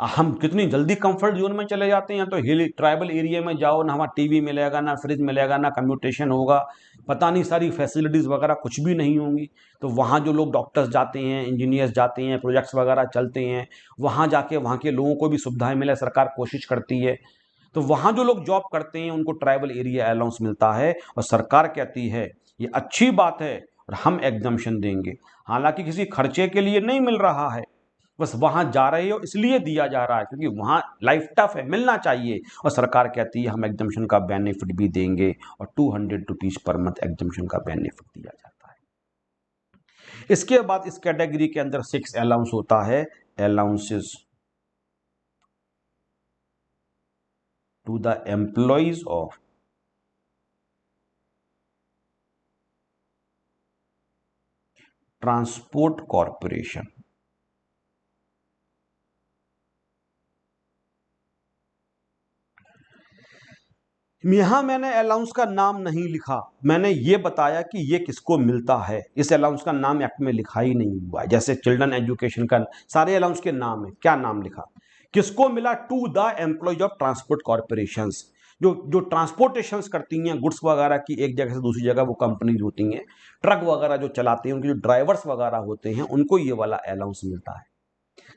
हम कितनी जल्दी कंफर्ट जोन में चले जाते हैं। तो हिल ट्राइबल एरिया में जाओ ना, वहाँ टीवी मिलेगा ना फ्रिज मिलेगा ना कम्यूटेशन होगा, पता नहीं सारी फैसिलिटीज़ वगैरह कुछ भी नहीं होंगी। तो वहाँ जो लोग डॉक्टर्स जाते हैं, इंजीनियर्स जाते हैं, प्रोजेक्ट्स वगैरह चलते हैं, वहाँ जाके वहाँ के लोगों को भी सुविधाएं मिले, सरकार कोशिश करती है। तो वहाँ जो लोग जॉब करते हैं उनको ट्राइबल एरिया अलाउंस मिलता है, और सरकार कहती है ये अच्छी बात है और हम एग्जम्पशन देंगे। हालांकि किसी खर्चे के लिए नहीं मिल रहा है, बस वहां जा रहे हो इसलिए दिया जा रहा है, क्योंकि वहां लाइफ टफ है, मिलना चाहिए। और सरकार कहती है हम एग्जम्पशन का बेनिफिट भी देंगे, और 200 रुपीज पर मंथ एग्जम्पशन का बेनिफिट दिया जाता है। इसके बाद इस कैटेगरी के अंदर 6 अलाउंस होता है, allowances to the employees of transport corporation. यहां मैंने अलाउंस का नाम नहीं लिखा, मैंने ये बताया कि ये किसको मिलता है। इस अलाउंस का नाम एक्ट में लिखा ही नहीं हुआ है। जैसे चिल्ड्रन एजुकेशन का सारे अलाउंस के नाम है, क्या नाम लिखा, किसको मिला, to the employees of transport corporations. जो जो ट्रांसपोर्टेशन करती हैं गुड्स वगैरह की एक जगह से दूसरी जगह, वो कंपनीज होती हैं, ट्रक वगैरह जो चलाते हैं, उनके जो ड्राइवर्स वगैरह होते हैं, उनको ये वाला अलाउंस मिलता है।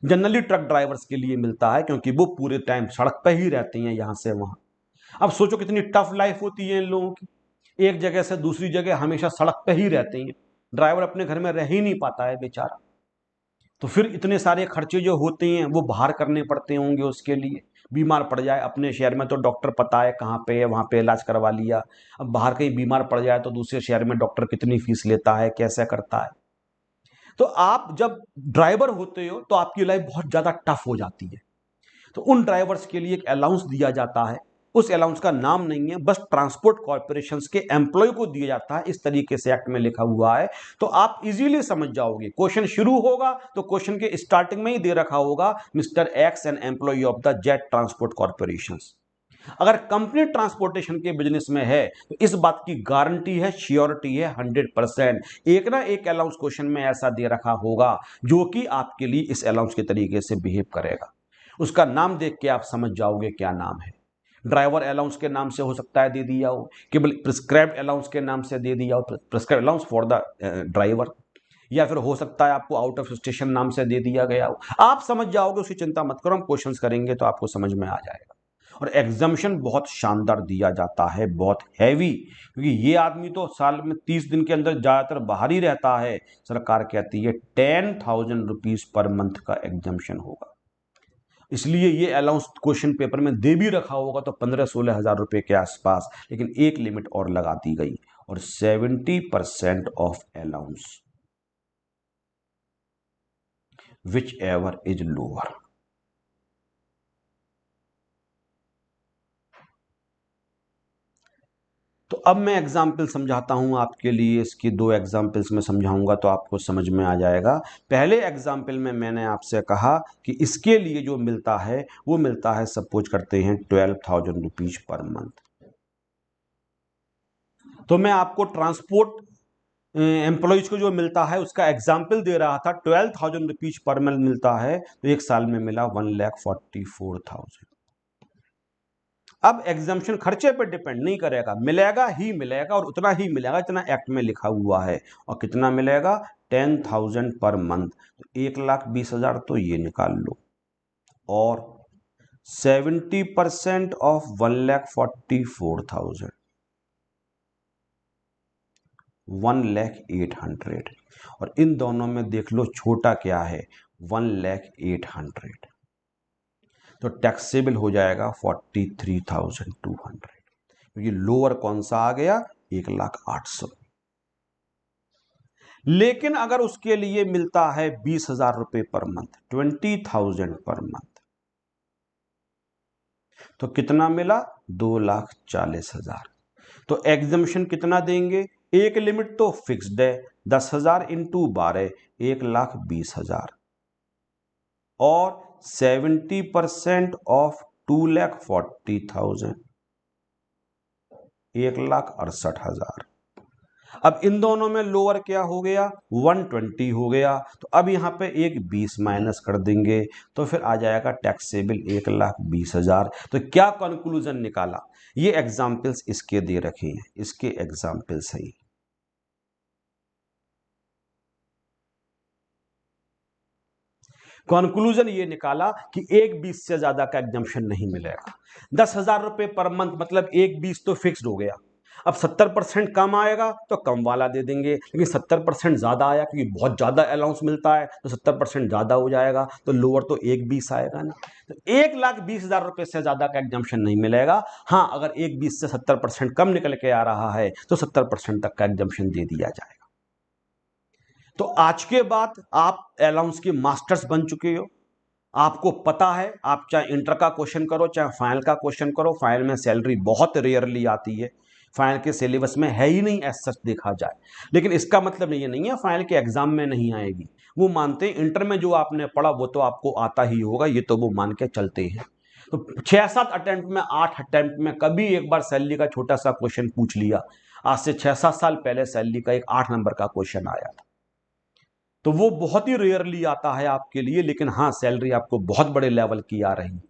जनरली ट्रक ड्राइवर्स के लिए मिलता है, क्योंकि वो पूरे टाइम सड़क पर ही रहते हैं यहां से वहां। अब सोचो कितनी टफ लाइफ होती है इन लोगों की, एक जगह से दूसरी जगह हमेशा सड़क पे ही रहते हैं। ड्राइवर अपने घर में रह ही नहीं पाता है बेचारा। तो फिर इतने सारे खर्चे जो होते हैं वो बाहर करने पड़ते होंगे उसके लिए। बीमार पड़ जाए, अपने शहर में तो डॉक्टर पता है कहाँ पे है, वहां पे इलाज करवा लिया। अब बाहर कहीं बीमार पड़ जाए तो दूसरे शहर में डॉक्टर कितनी फीस लेता है, कैसे करता है। तो आप जब ड्राइवर होते हो तो आपकी लाइफ बहुत ज्यादा टफ हो जाती है। तो उन ड्राइवर्स के लिए एक अलाउंस दिया जाता है। उस अलाउंस का नाम नहीं है, बस ट्रांसपोर्ट कॉर्पोरेशंस के एम्प्लॉय को दिया जाता है, इस तरीके से एक्ट में लिखा हुआ है। तो आप इजीली समझ जाओगे, क्वेश्चन शुरू होगा तो क्वेश्चन के स्टार्टिंग में ही दे रखा होगा Mr X an employee of the jet transport corporations. अगर कंपनी ट्रांसपोर्टेशन के बिजनेस में है तो इस बात की गारंटी है, श्योरिटी है 100%, एक ना एक अलाउंस क्वेश्चन में ऐसा दे रखा होगा जो कि आपके लिए इस अलाउंस के तरीके से बिहेव करेगा। उसका नाम देख के आप समझ जाओगे क्या नाम है। ड्राइवर अलाउंस के नाम से हो सकता है दे दिया हो, केवल प्रिस्क्राइब्ड अलाउंस के नाम से दे दिया हो, prescribed allowance for the driver, या फिर हो सकता है आपको आउट ऑफ स्टेशन नाम से दे दिया गया हो। आप समझ जाओगे, उसकी चिंता मत करो, हम क्वेश्चंस करेंगे तो आपको समझ में आ जाएगा। और एग्जामिशन बहुत शानदार दिया जाता है, बहुत हैवी, क्योंकि ये आदमी तो साल में 30 दिन के अंदर ज्यादातर बाहर ही रहता है। सरकार कहती है 10,000 रुपीज पर मंथ का एग्जामिशन होगा। इसलिए ये अलाउंस क्वेश्चन पेपर में दे भी रखा होगा तो 15-16 हजार रुपए के आसपास, लेकिन एक लिमिट और लगा दी गई, और 70% of allowance which ever is lower. तो अब मैं एग्जाम्पल समझाता हूं आपके लिए, इसकी 2 एग्जाम्पल्स में समझाऊंगा तो आपको समझ में आ जाएगा। पहले एग्जाम्पल में मैंने आपसे कहा कि इसके लिए जो मिलता है वो मिलता है, सपोज करते हैं 12,000 रुपीज पर मंथ। तो मैं आपको ट्रांसपोर्ट एम्प्लॉयज को जो मिलता है उसका एग्जाम्पल दे रहा था। 12,000 रुपीज पर मंथ मिलता है, तो एक साल में मिला 1,44,000। अब एग्जाम्शन खर्चे पर डिपेंड नहीं करेगा, मिलेगा ही मिलेगा और उतना ही मिलेगा जितना एक्ट में लिखा हुआ है। और कितना मिलेगा? 10,000 पर मंथ। तो 1,20,000 तो ये निकाल लो, और 70% ऑफ 1,44,000, 1,08,000। और इन दोनों में देख लो छोटा क्या है, 1,08,000। तो टैक्सेबल हो जाएगा 43,200, क्योंकि लोअर कौन सा आ गया? 1,08,000। लेकिन अगर उसके लिए मिलता है 20,000 रुपए पर मंथ, 20,000 पर मंथ, तो कितना मिला? 2,40,000। तो एग्जम्पशन कितना देंगे? एक लिमिट तो फिक्स्ड है, 10,000 इंटू 12, 1,20,000, और 70% ऑफ 2,40,000, 1,68,000। अब इन दोनों में लोअर क्या हो गया? 120 हो गया। तो अब यहां पे एक 20 माइनस कर देंगे, तो फिर आ जाएगा टैक्सेबल 1,20,000। तो क्या कंक्लूजन निकाला? ये एग्जाम्पल्स इसके दे रखे हैं, इसके एग्जाम्पल्स हैं। कंक्लूजन ये निकाला कि एक 20 से ज्यादा का एग्जम्पशन नहीं मिलेगा। 10,000 रुपए पर मंथ मतलब एक 20 तो फिक्स्ड हो गया। अब 70% कम आएगा तो कम वाला दे देंगे, लेकिन 70% ज्यादा आया क्योंकि बहुत ज्यादा अलाउंस मिलता है, तो 70% ज्यादा हो जाएगा, तो लोअर तो 1,20 आएगा ना। तो 1,20,000 रुपए से ज्यादा का एग्जम्पशन नहीं मिलेगा। हाँ, अगर 1,20 से 70% कम निकल के आ रहा है तो 70% तक का एग्जम्पशन दे दिया जाएगा। तो आज के बाद आप अलाउंस के मास्टर्स बन चुके हो। आपको पता है, आप चाहे इंटर का क्वेश्चन करो चाहे फाइनल का क्वेश्चन करो, फाइनल में सैलरी बहुत रेयरली आती है, फाइनल के सिलेबस में है ही नहीं एज सच देखा जाए। लेकिन इसका मतलब ये नहीं है फाइनल के एग्जाम में नहीं आएगी। वो मानते हैं इंटर में जो आपने पढ़ा वो तो आपको आता ही होगा, ये तो वो मान के चलते हैं। तो 6-7 अटेम्प्ट में, 8 अटेम्प्ट में कभी एक बार सैलरी का छोटा सा क्वेश्चन पूछ लिया। आज से 6-7 साल पहले सैलरी का एक 8 नंबर का क्वेश्चन आया था, तो वो बहुत ही रेयरली आता है आपके लिए। लेकिन हाँ, सैलरी आपको बहुत बड़े लेवल की आ रही है।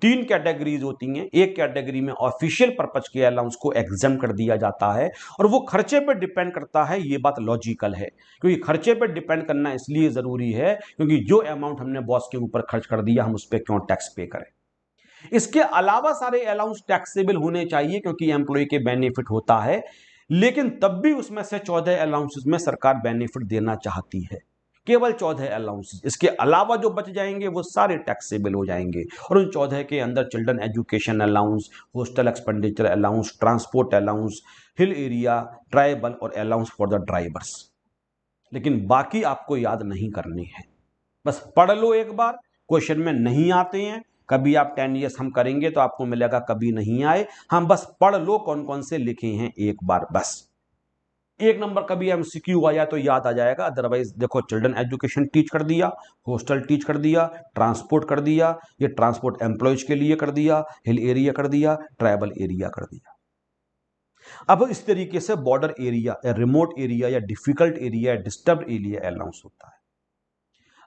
3 कैटेगरीज होती हैं। एक कैटेगरी में ऑफिशियल पर्पज के अलाउंस को एग्जाम कर दिया जाता है, और वो खर्चे पर डिपेंड करता है। ये बात लॉजिकल है, क्योंकि खर्चे पर डिपेंड करना इसलिए जरूरी है क्योंकि जो अमाउंट हमने बॉस के ऊपर खर्च कर दिया, हम उस पर क्यों टैक्स पे करें। इसके अलावा सारे अलाउंस टैक्सेबल होने चाहिए क्योंकि एम्प्लॉय के बेनिफिट होता है, लेकिन तब भी उसमें से 14 अलाउंसेस में सरकार बेनिफिट देना चाहती है, केवल 14 अलाउंसेस। इसके अलावा जो बच जाएंगे वो सारे टैक्सेबल हो जाएंगे, और उन 14 के अंदर children education allowance, hostel expenditure allowance, transport allowance, hill area, tribal और अलाउंस फॉर द ड्राइवर्स। लेकिन बाकी आपको याद नहीं करनी है, बस पढ़ लो एक बार। क्वेश्चन में नहीं आते हैं, कभी आप 10 ईयर्स हम करेंगे तो आपको मिलेगा कभी नहीं आए। हम बस पढ़ लो कौन कौन से लिखे हैं एक बार बस। एक नंबर कभी एमसीक्यू आया तो याद आ जाएगा, अदरवाइज देखो चिल्ड्रन एजुकेशन टीच कर दिया, हॉस्टल टीच कर दिया, ट्रांसपोर्ट कर दिया, ये ट्रांसपोर्ट एम्प्लॉयज के लिए कर दिया, हिल एरिया कर दिया, ट्राइबल एरिया कर दिया। अब इस तरीके से बॉर्डर एरिया या रिमोट एरिया या डिफिकल्ट एरिया या डिस्टर्ब एरिया अलाउंस होता है।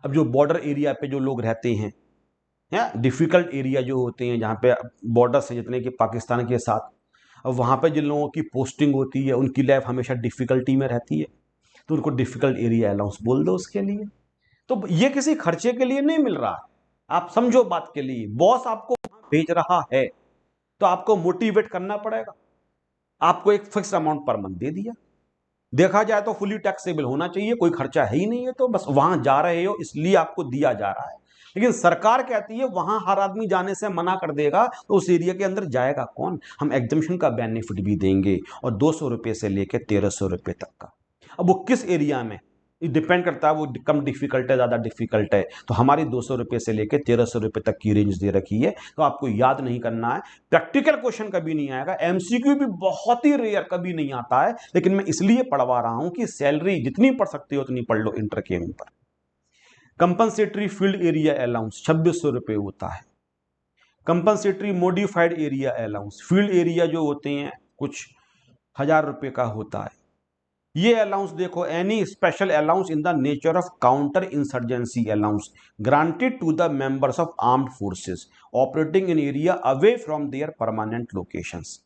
अब जो बॉर्डर एरिया पे जो लोग रहते हैं या डिफिकल्ट एरिया जो होते हैं, जहाँ पे बॉर्डर से जितने कि पाकिस्तान के साथ, अब वहाँ पे जिन लोगों की पोस्टिंग होती है उनकी लाइफ हमेशा डिफिकल्टी में रहती है, तो उनको डिफिकल्ट एरिया अलाउंस बोल दो उसके लिए। तो ये किसी खर्चे के लिए नहीं मिल रहा है, आप समझो बात के लिए। बॉस आपको भेज रहा है तो आपको मोटिवेट करना पड़ेगा। आपको एक फिक्स अमाउंट पर मंथ दे दिया, देखा जाए तो फुली टैक्सेबल होना चाहिए, कोई खर्चा है ही नहीं है, तो बस वहां जा रहे हो इसलिए आपको दिया जा रहा है। लेकिन सरकार कहती है वहां हर आदमी जाने से मना कर देगा तो उस एरिया के अंदर जाएगा कौन? हम एग्जम्पशन का बेनिफिट भी देंगे, और 200 रुपए से लेकर 1,300 रुपए तक का। अब वो किस एरिया में डिपेंड करता है, वो कम डिफिकल्ट है ज्यादा डिफिकल्ट है। तो हमारी 200 रुपए से लेकर 1,300 रुपए तक की रेंज दे रखी है, तो आपको याद नहीं करना है। प्रैक्टिकल क्वेश्चन कभी नहीं आएगा, एमसीक्यू भी बहुत ही रेयर कभी नहीं आता है, लेकिन मैं इसलिए पढ़वा रहा हूं कि सैलरी जितनी पढ़ सकते हो उतनी पढ़ लो इंटर के ऊपर। कंपनसेटरी फील्ड एरिया अलाउंस 2,600 रुपए होता है। Compensatory modified area allowance, field area जो होते हैं कुछ 1,000 रुपए का होता है। ये अलाउंस देखो, any special allowance in the nature of counter insurgency allowance granted to the members of armed forces operating in area away from their permanent locations.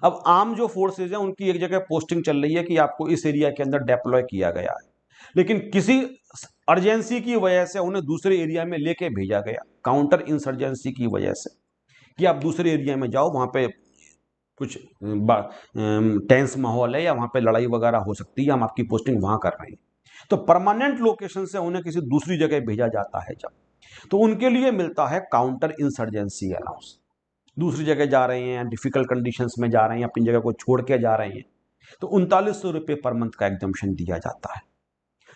अब आर्म जो फोर्सेज हैं उनकी एक जगह पोस्टिंग चल रही है कि आपको इस एरिया के अंदर डेप्लॉय किया गया है, लेकिन किसी अर्जेंसी की वजह से उन्हें दूसरे एरिया में लेके भेजा गया, काउंटर इंसर्जेंसी की वजह से, कि आप दूसरे एरिया में जाओ, वहां पे कुछ टेंस माहौल है या वहां पे लड़ाई वगैरह हो सकती है, हम आपकी पोस्टिंग वहां कर रहे हैं। तो परमानेंट लोकेशन से उन्हें किसी दूसरी जगह भेजा जाता है जब, तो उनके लिए मिलता है काउंटर इंसर्जेंसी अलाउंस। दूसरी जगह जा रहे हैं, डिफिकल्ट कंडीशंस में जा रहे हैं, अपनी जगह को छोड़ के जा रहे हैं, तो 3900 रुपये पर मंथ का एग्जम्पशन दिया जाता है।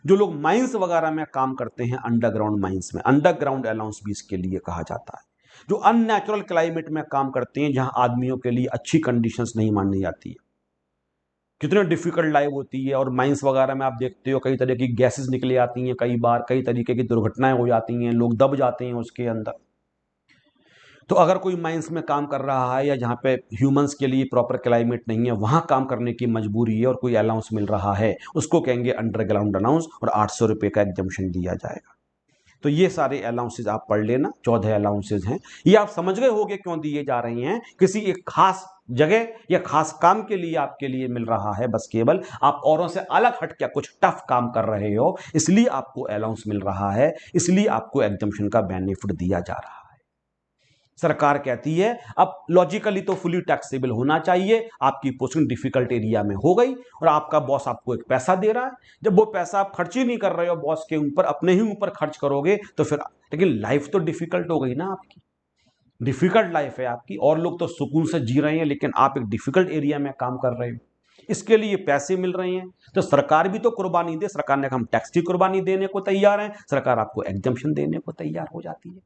जो लोग माइंस वगैरह में काम करते हैं, अंडरग्राउंड माइंस में, अंडरग्राउंड अलाउंस भी इसके लिए कहा जाता है। जो अननेचुरल क्लाइमेट में काम करते हैं, जहां आदमियों के लिए अच्छी कंडीशंस नहीं मानी जाती है, कितने डिफिकल्ट लाइफ होती है, और माइंस वगैरह में आप देखते हो कई तरह की गैसेस निकले आती हैं, कई बार कई तरीके की दुर्घटनाएं हो जाती हैं, लोग दब जाते हैं उसके अंदर। तो अगर कोई माइंस में काम कर रहा है या जहाँ पे ह्यूमंस के लिए प्रॉपर क्लाइमेट नहीं है, वहाँ काम करने की मजबूरी है और कोई अलाउंस मिल रहा है, उसको कहेंगे अंडरग्राउंड अलाउंस, और 800 रुपये का एग्जम्पशन दिया जाएगा। तो ये सारे अलाउंसेज आप पढ़ लेना, 14 अलाउंसेज हैं। ये आप समझ गए होंगे क्यों दिए जा रहे हैं, किसी एक खास जगह या खास काम के लिए आपके लिए मिल रहा है, बस केवल आप औरों से अलग हट के कुछ टफ काम कर रहे हो, इसलिए आपको अलाउंस मिल रहा है, इसलिए आपको एग्जम्पशन का बेनिफिट दिया जा रहा है। सरकार कहती है अब लॉजिकली तो फुली टैक्सेबल होना चाहिए, आपकी पोस्टिंग डिफिकल्ट एरिया में हो गई और आपका बॉस आपको एक पैसा दे रहा है, जब वो पैसा आप खर्च ही नहीं कर रहे हो बॉस के ऊपर, अपने ही ऊपर खर्च करोगे तो फिर, लेकिन लाइफ तो डिफिकल्ट हो गई ना आपकी, डिफिकल्ट लाइफ है आपकी, और लोग तो सुकून से जी रहे हैं, लेकिन आप एक डिफिकल्ट एरिया में काम कर रहे हो, इसके लिए पैसे मिल रहे हैं, तो सरकार भी तो कुर्बानी दे, सरकार ने कहा हम टैक्स की कुर्बानी देने को तैयार हैं, सरकार आपको एग्जम्पशन देने को तैयार हो जाती है।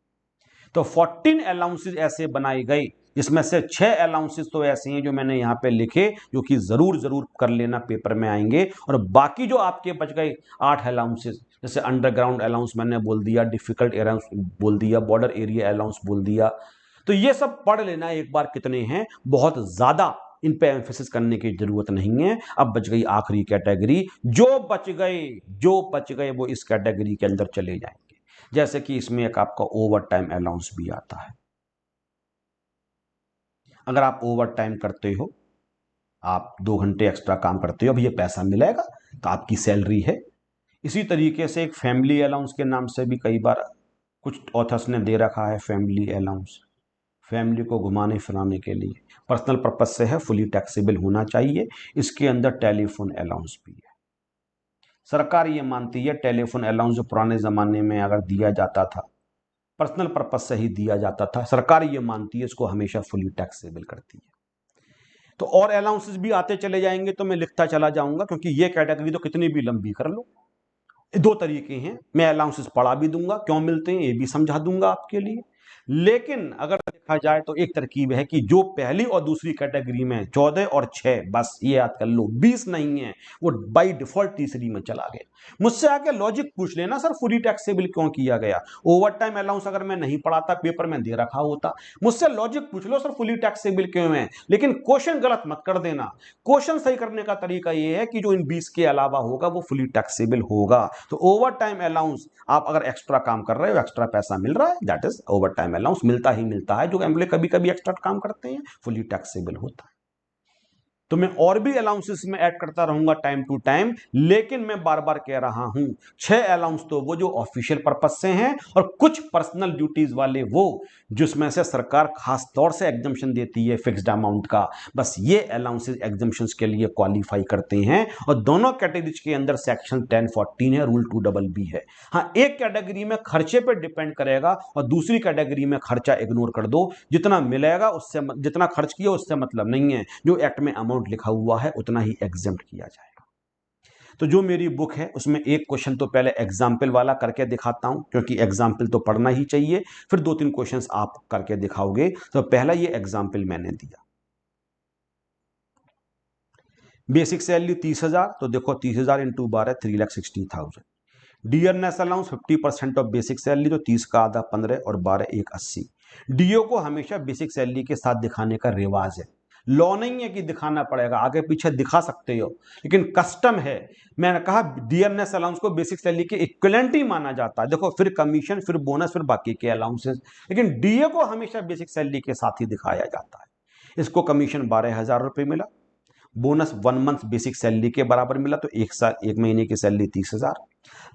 तो 14 अलाउंसेज ऐसे बनाए गए, जिसमें से 6 अलाउंसेज तो ऐसे हैं जो मैंने यहां पे लिखे, जो कि जरूर जरूर कर लेना, पेपर में आएंगे, और बाकी जो आपके बच गए 8 अलाउंसेज, जैसे अंडरग्राउंड अलाउंस मैंने बोल दिया, डिफिकल्ट अलाउंस बोल दिया, बॉर्डर एरिया अलाउंस बोल दिया, तो ये सब पढ़ लेना एक बार कितने हैं, बहुत ज्यादा इन पे एम्फेसिस करने की जरूरत नहीं है। अब बच गई आखिरी कैटेगरी, जो बच गए वो इस कैटेगरी के अंदर चले जाएंगे, जैसे कि इसमें एक आपका ओवर टाइम अलाउंस भी आता है। अगर आप ओवर टाइम करते हो, आप 2 घंटे एक्स्ट्रा काम करते हो, अब ये पैसा मिलेगा, तो आपकी सैलरी है। इसी तरीके से एक फैमिली अलाउंस के नाम से भी कई बार कुछ ऑथर्स ने दे रखा है, फैमिली अलाउंस, फैमिली को घुमाने फिराने के लिए, पर्सनल पर्पज से है, फुली टैक्सेबल होना चाहिए। इसके अंदर टेलीफोन अलाउंस भी है। सरकार ये मानती है टेलीफोन अलाउंस जो पुराने जमाने में अगर दिया जाता था, पर्सनल पर्पज से ही दिया जाता था, सरकार ये मानती है इसको हमेशा फुली टैक्सेबल करती है। तो और अलाउंसेस भी आते चले जाएंगे, तो मैं लिखता चला जाऊंगा, क्योंकि ये कैटेगरी तो कितनी भी लंबी कर लो। 2 तरीके हैं, मैं अलाउंसेस पढ़ा भी दूंगा, क्यों मिलते हैं ये भी समझा दूंगा आपके लिए। लेकिन अगर देखा जाए तो एक तरकीब है कि जो पहली और दूसरी कैटेगरी में 14 और 6, बस ये याद कर लो, 20 नहीं है, वो बाय डिफॉल्ट तीसरी में चला गया। मुझसे आके लॉजिक पूछ लेना, सर फुली टैक्सेबल क्यों किया गया, ओवर टाइम अलाउंस अगर मैं नहीं पढ़ाता, पेपर में दे रखा होता, मुझसे लॉजिक पूछ लो, सर फुली टैक्सेबल क्यों है, लेकिन क्वेश्चन गलत मत कर देना। क्वेश्चन सही करने का तरीका ये है कि जो इन 20 के अलावा होगा वो फुली टैक्सेबल होगा। तो ओवर टाइम अलाउंस, आप अगर एक्स्ट्रा काम कर रहे हो, एक्स्ट्रा पैसा मिल रहा है, that is over time allowance, मिलता ही मिलता है। जो एम्प्लॉय कभी कभी एक्स्ट्रा काम करते हैं, फुली टैक्सेबल होता है। तो मैं और भी अलाउंसेस में ऐड करता रहूंगा टाइम टू टाइम, लेकिन मैं बार बार कह रहा हूं 6 अलाउंस तो वो जो ऑफिशियल पर्पज से हैं, और कुछ पर्सनल ड्यूटीज वाले वो जिसमें से सरकार खास तौर से एग्जम्पशन देती है फिक्स्ड अमाउंट का, बस ये अलाउंसेस एग्जम्पशंस के लिए क्वालिफाई करते हैं। और दोनों कैटेगरीज के अंदर सेक्शन 1014 है, रूल 2BB है। हाँ, एक कैटेगरी में खर्चे पर डिपेंड करेगा और दूसरी कैटेगरी में खर्चा इग्नोर कर दो, जितना मिलेगा उससे, जितना खर्च किया उससे मतलब नहीं है, जो एक्ट में अमाउंट लिखा हुआ है उतना ही एग्जेम्प्ट किया जाएगा। तो जो मेरी बुक है उसमें एक क्वेश्चन तो पहले एग्जाम्पल वाला करके दिखाता हूं, क्योंकि एग्जाम्पल तो पढ़ना ही चाहिए, फिर 2-3 क्वेश्चंस आप करके दिखाओगे। तो पहला ये एग्जाम्पल मैंने दिया, बेसिक सैलरी 30,000, तो देखो 30,000 into 12 3,60,000। Dearness allowance 50% of basic salary, तो 30 का आधा 15 और 12 1 80। डीओ को हमेशा बेसिक सैलरी के साथ दिखाने का रिवाज है। लॉ नहीं है कि दिखाना पड़ेगा, आगे पीछे दिखा सकते हो, लेकिन कस्टम है। मैंने कहा डियरनेस अलाउंस को बेसिक सैलरी के इक्विवेलेंट ही माना जाता है। देखो फिर कमीशन, फिर बोनस, फिर बाकी के अलाउंसेस, लेकिन डीए को हमेशा बेसिक सैलरी के साथ ही दिखाया जाता है। इसको कमीशन 12,000 रुपये मिला, बोनस 1 मंथ बेसिक सैलरी के बराबर मिला, तो एक महीने की सैलरी 30,000।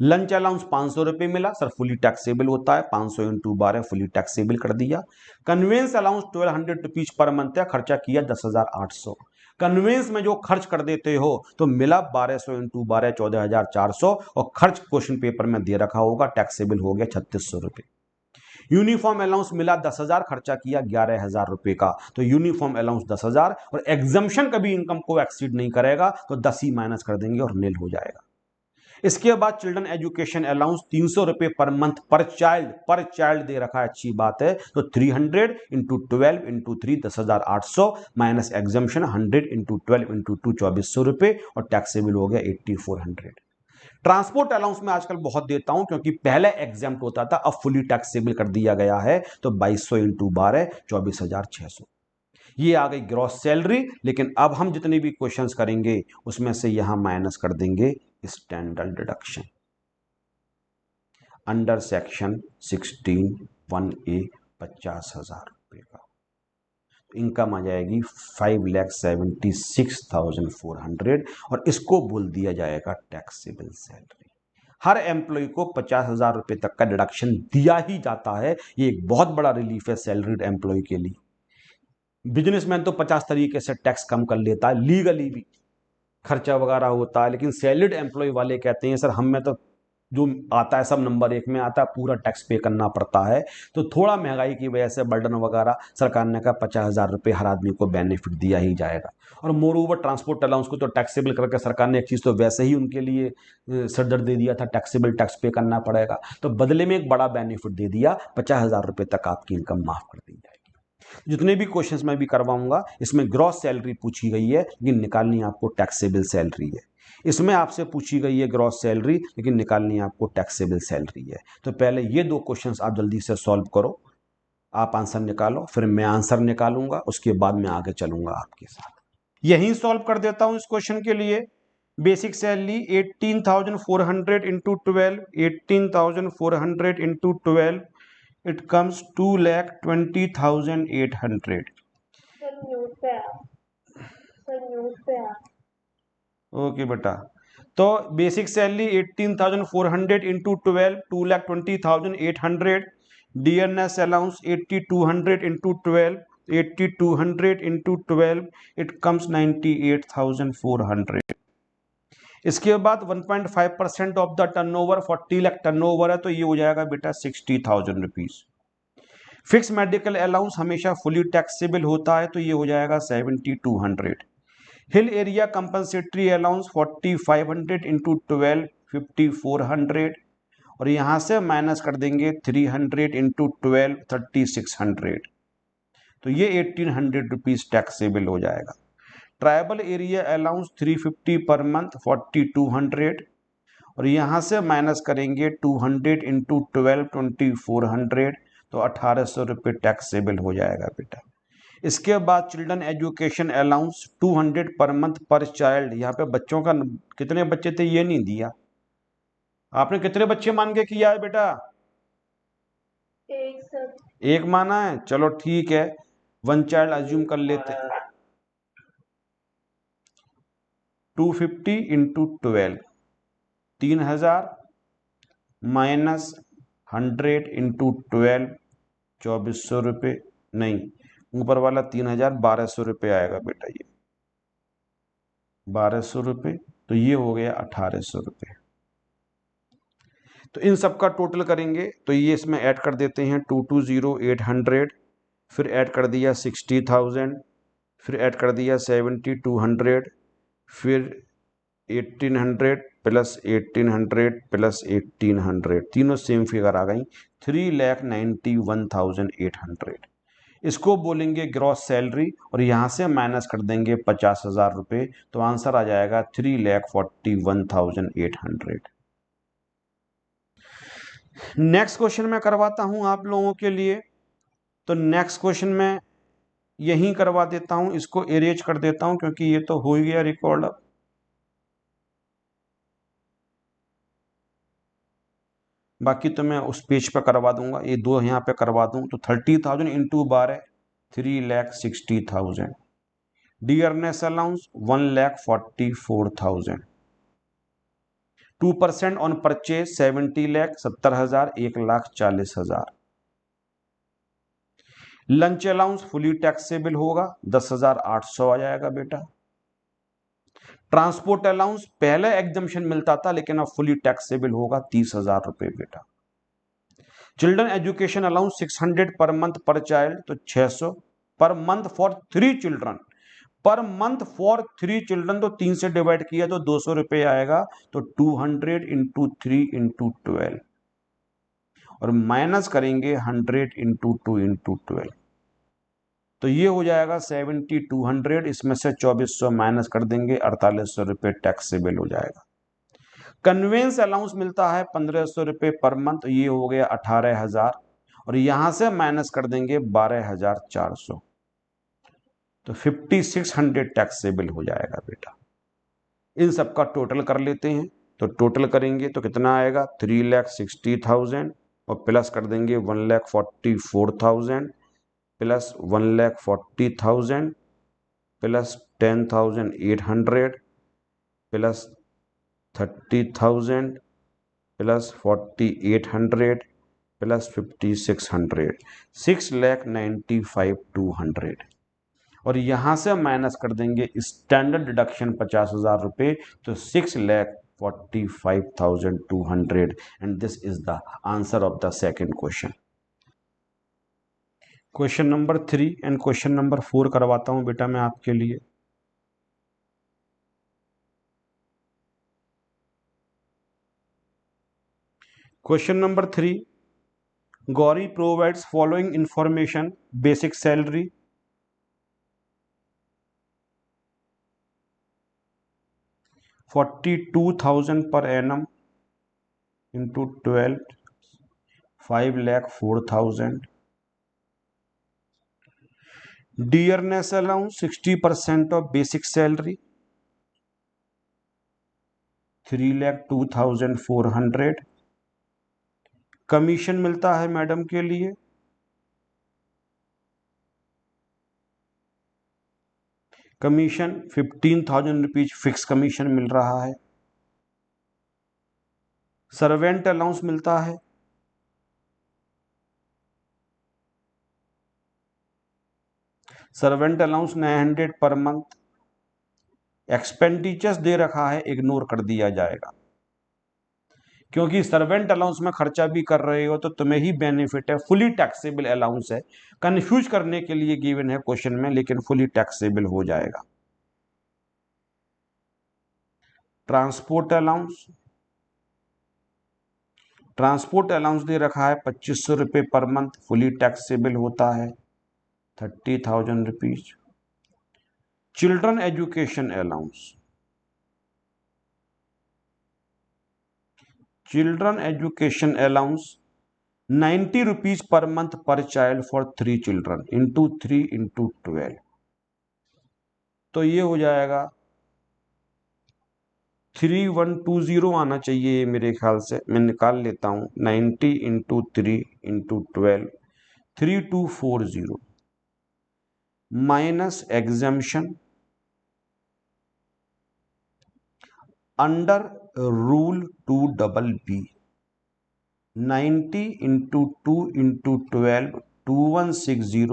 लंच अलाउंस 500 रुपये मिला, सर फुली टैक्सेबल होता है, 500 इंटू 12 फुली टैक्सेबल कर दिया। Convince allowance 1200 rupees per month है, खर्चा किया 10,800। कन्वेंस में जो खर्च कर देते हो तो मिला 1200 इंटू 12 14,400, और खर्च क्वेश्चन पेपर में दे रखा होगा, टैक्सेबल हो गया 3600 रुपये। यूनिफॉर्म अलाउंस मिला 10,000, खर्चा किया 11,000 रुपए का, तो यूनिफॉर्म अलाउंस 10,000, और एग्जम्पशन कभी इनकम को एक्सीड नहीं करेगा, तो 10 ही माइनस कर देंगे और नील हो जाएगा। इसके बाद चिल्ड्रन एजुकेशन अलाउंस 300 रुपए पर मंथ पर चाइल्ड दे रखा है, अच्छी बात है, तो 300 into 12 into 3 10,800 minus exemption 100 into 12 into 2 2400 रुपए, और टैक्सेबल हो गया 8,400। ट्रांसपोर्ट अलाउंस में आजकल बहुत देता हूं क्योंकि पहले एग्जाम्प्ट होता था, अब फुली टैक्सेबल कर दिया गया है, तो 2200 इंटू 12 24,600। ये आ गई ग्रॉस सैलरी। लेकिन अब हम जितने भी क्वेश्चंस करेंगे उसमें से यहां माइनस कर देंगे standard deduction under section 16(1)(a) 50,000 रुपए का। इनकम आ जाएगी 5,76,400, और इसको बोल दिया जाएगा टैक्सेबल सैलरी। हर एम्प्लॉय को 50,000 रुपए तक का डिडक्शन दिया ही जाता है, ये एक बहुत बड़ा रिलीफ है सैलरीड एम्प्लॉय के लिए। बिजनेसमैन तो 50 तरीके से टैक्स कम कर लेता है, लीगली भी खर्चा वगैरह होता है, लेकिन सैलरीड एम्प्लॉय वाले कहते हैं सर हम में तो जो आता है सब नंबर 1 में आता है, पूरा टैक्स पे करना पड़ता है। तो थोड़ा महंगाई की वजह से बर्डन वगैरह, सरकार ने कहा 50,000 रुपये हर आदमी को बेनिफिट दिया ही जाएगा। और मोर ओवर ट्रांसपोर्ट अलाउंस को तो टैक्सेबल करके सरकार ने एक चीज़ तो वैसे ही उनके लिए सरदर्द दे दिया था, टैक्सेबल टैक्स पे करना पड़ेगा, तो बदले में एक बड़ा बेनिफिट दे दिया, 50,000 रुपये तक आपकी इनकम माफ कर दी जाएगी। जितने भी क्वेश्चंस मैं भी करवाऊंगा इसमें ग्रॉस सैलरी पूछी गई है, लेकिन निकालनी आपको टैक्सेबल सैलरी है। इसमें आपसे पूछी गई है ग्रॉस सैलरी, लेकिन निकालनी आपको टैक्सेबल सैलरी है। तो पहले ये 2 क्वेश्चंस आप जल्दी से सॉल्व करो, आप आंसर निकालो, फिर मैं आंसर निकालूंगा, उसके बाद मैं आगे चलूंगा आपके साथ। यहीं सॉल्व कर देता हूं इस क्वेश्चन के लिए। Basic salary 18,400 into 12, 18,400 into 12, it comes 2,20,800। Okay बेटा, तो basic salary 18,400 into 12, 2,20,800। Dearness allowance 8,200 into 12, 8,200 into 12, it comes 98,400। इसके बाद 1.5% of the turnover, 40 lakh turnover है, तो ये हो जाएगा बेटा 60,000 रुपीज। फिक्स मेडिकल अलाउंस हमेशा फुली टैक्सेबल होता है, तो ये हो जाएगा 7,200। Hill area compensatory allowance 4,500 into 12, 5,400, और यहां से माइनस कर देंगे 300 इंटू 12, 3,600, तो ये 1,800 रुपीज टैक्सेबल हो जाएगा। Tribal area allowance 350 per month, 4,200, और यहां से माइनस करेंगे 200 इंटू 12, 2,400, तो 1,800 रुपये टैक्सेबल हो जाएगा बेटा। इसके बाद चिल्ड्रन एजुकेशन अलाउंस 200 पर मंथ पर चाइल्ड। यहाँ पे बच्चों का कितने बच्चे थे ये नहीं दिया, आपने कितने बच्चे मान के किया है बेटा? एक माना है, चलो ठीक है, 1 चाइल्ड अज्यूम कर लेते हैं। 250 इंटू 12, 3,000 माइनस 100 इंटू 12, 2,400 रुपये, नहीं ऊपर वाला 3,000, 1,200 रुपये आएगा बेटा, ये 1,200 रुपये, तो ये हो गया 1,800 रुपये। तो इन सब का टोटल करेंगे तो ये इसमें ऐड कर देते हैं 220,800, फिर ऐड कर दिया 60,000, फिर ऐड कर दिया 7,200, फिर 1,800 प्लस 1,800 प्लस 1,800, तीनों सेम फिगर आ गई, 3,91,800। इसको बोलेंगे ग्रॉस सैलरी, और यहां से माइनस कर देंगे 50,000 रुपये, तो आंसर आ जाएगा 3,41,800। नेक्स्ट क्वेश्चन मैं करवाता हूं आप लोगों के लिए। तो नेक्स्ट क्वेश्चन में यहीं करवा देता हूं, इसको एरेज कर देता हूं क्योंकि ये तो हो ही गया रिकॉर्ड अब। बाकी तो मैं उस पेज पे करवा दूंगा, ये दो यहाँ पे करवा दूं तो 30,000 into 12 3,60,000। Dearness allowance 1,44,000। 2% on purchase 70 lakh 70,000 1,40,000। Lunch allowance fully taxable होगा 10,800 आ जाएगा बेटा। ट्रांसपोर्ट अलाउंस पहले एग्जम्पशन मिलता था लेकिन अब फुली टैक्सेबल होगा 30,000 रुपए बेटा। चिल्ड्रन एजुकेशन अलाउंस 600 पर मंथ पर चाइल्ड तो 600 per month for 3 children. Per month for 3 children तो 3 से डिवाइड किया तो 200 रुपए आएगा, तो 200 इंटू 3 इंटू 12 और माइनस करेंगे 100 इंटू 2 इंटू 12 तो ये हो जाएगा 7,200। इसमें से 2,400 माइनस कर देंगे, 4,800 रुपए टैक्सेबल हो जाएगा। कन्वेंस अलाउंस मिलता है 1,500 रुपए पर मंथ, ये हो गया 18,000 और यहां से माइनस कर देंगे 12,400 तो 5,600 टैक्सेबल हो जाएगा बेटा। इन सबका टोटल कर लेते हैं, तो टोटल करेंगे तो कितना आएगा 3,60,000 और प्लस कर देंगे 1,44,000 plus 1,40,000 plus 10,800 plus 30,000 plus 4,800 plus 5,600 6,95,200 और यहां से माइनस कर देंगे स्टैंडर्ड डिडक्शन 50,000 रुपए तो 6,45,200 and this is the answer of the second question. Question number 3 and question number 4 करवाता हूं बेटा मैं आपके लिए। Question number 3, Gauri provides following information, basic salary 42,000 per annum into 12 5,04,000। Dearness allowance 60% of basic salary 3,02,400। Commission मिलता है मैडम के लिए कमीशन 15,000 रुपीज फिक्स कमीशन मिल रहा है। सर्वेंट अलाउंस मिलता है servant allowance 900 per month. Expenditures दे रखा है, इग्नोर कर दिया जाएगा क्योंकि सर्वेंट अलाउंस में खर्चा भी कर रहे हो तो तुम्हें ही बेनिफिट है। फुली टैक्सेबल अलाउंस है, कंफ्यूज करने के लिए गिवन है क्वेश्चन में, लेकिन फुली टैक्सेबल हो जाएगा। ट्रांसपोर्ट अलाउंस दे रखा है 2,500 रुपए पर मंथ, फुली टैक्सेबल होता है 30,000 rupees. Children education allowance 90 rupees per month per child for 3 children into 3 into 12 तो ये हो जाएगा 3,120 आना चाहिए मेरे ख्याल से, मैं निकाल लेता हूं 90 into 3 into 12 3,240 minus exemption under rule 2BB 90 into 2 into 12 2160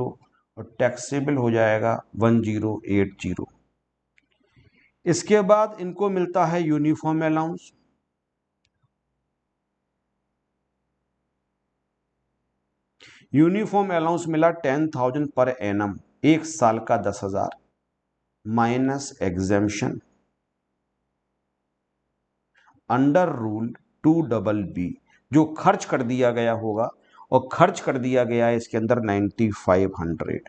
और टैक्सेबल हो जाएगा 1080। इसके बाद इनको मिलता है यूनिफॉर्म अलाउंस मिला 10,000 पर एनम, एक साल का 10,000 minus exemption under rule 2BB जो खर्च कर दिया गया होगा और खर्च कर दिया गया है इसके अंदर 9,500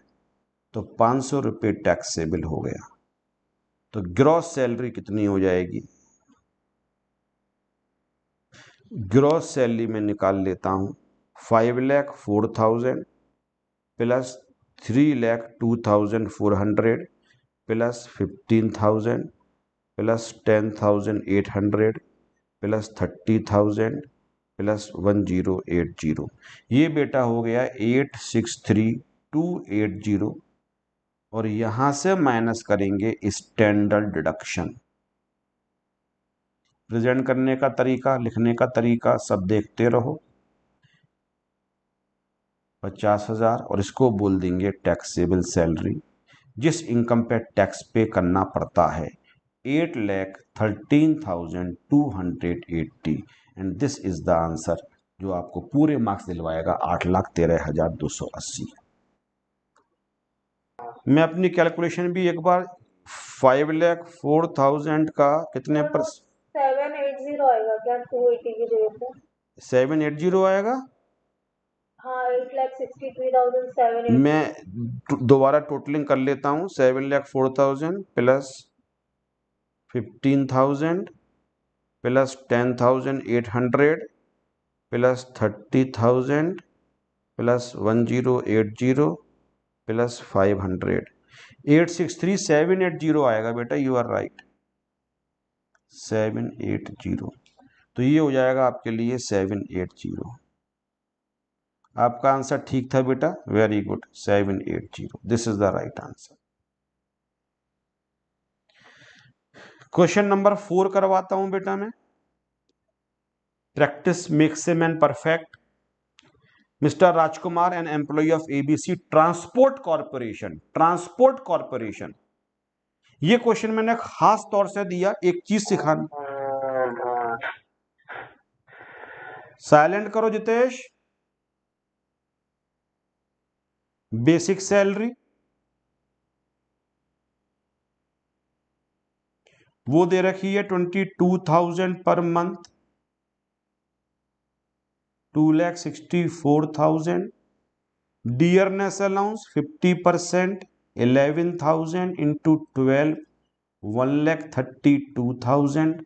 तो 500 रुपये टैक्सेबल हो गया। तो ग्रॉस सैलरी कितनी हो जाएगी, ग्रॉस सैलरी में निकाल लेता हूं 5,04,000 plus 3,02,400 plus 15,000 plus 10,800 plus 30,000 plus 1080। ये बेटा हो गया 863,280 और यहां से माइनस करेंगे स्टैंडर्ड डिडक्शन। प्रेजेंट करने का तरीका, लिखने का तरीका सब देखते रहो। 50,000 और इसको बोल देंगे टैक्सेबल सैलरी, जिस इनकम पे टैक्स पे करना पड़ता है 8,13,280 and this is the answer, जो आपको पूरे मार्क्स दिलवाएगा 8,13,280। मैं अपनी कैलकुलेशन भी एक बार 5,04,000 का कितने पर 780 आएगा क्या 280 की जगह पे? 780 आएगा। हाँ 8,63,780। मैं दोबारा टोटलिंग कर लेता हूँ। 7,04,000 plus 15,000 plus 10,800 plus 30,000 plus 1080 plus 500 863,780 आएगा बेटा। You are right 780। तो ये हो जाएगा आपके लिए 780। आपका आंसर ठीक था बेटा, very good 780, this is the right answer. Question number 4 करवाता हूं बेटा मैं। Practice makes a man perfect. Mr Rajkumar an employee of ABC transport corporation, transport corporation. ये क्वेश्चन मैंने खास तौर से दिया एक चीज सिखाने। साइलेंट करो जितेश। बेसिक सैलरी वो दे रखी है 22,000 per month, 2,64,000। Dearness allowance 50%, 11,000 into 12, 1,32,000।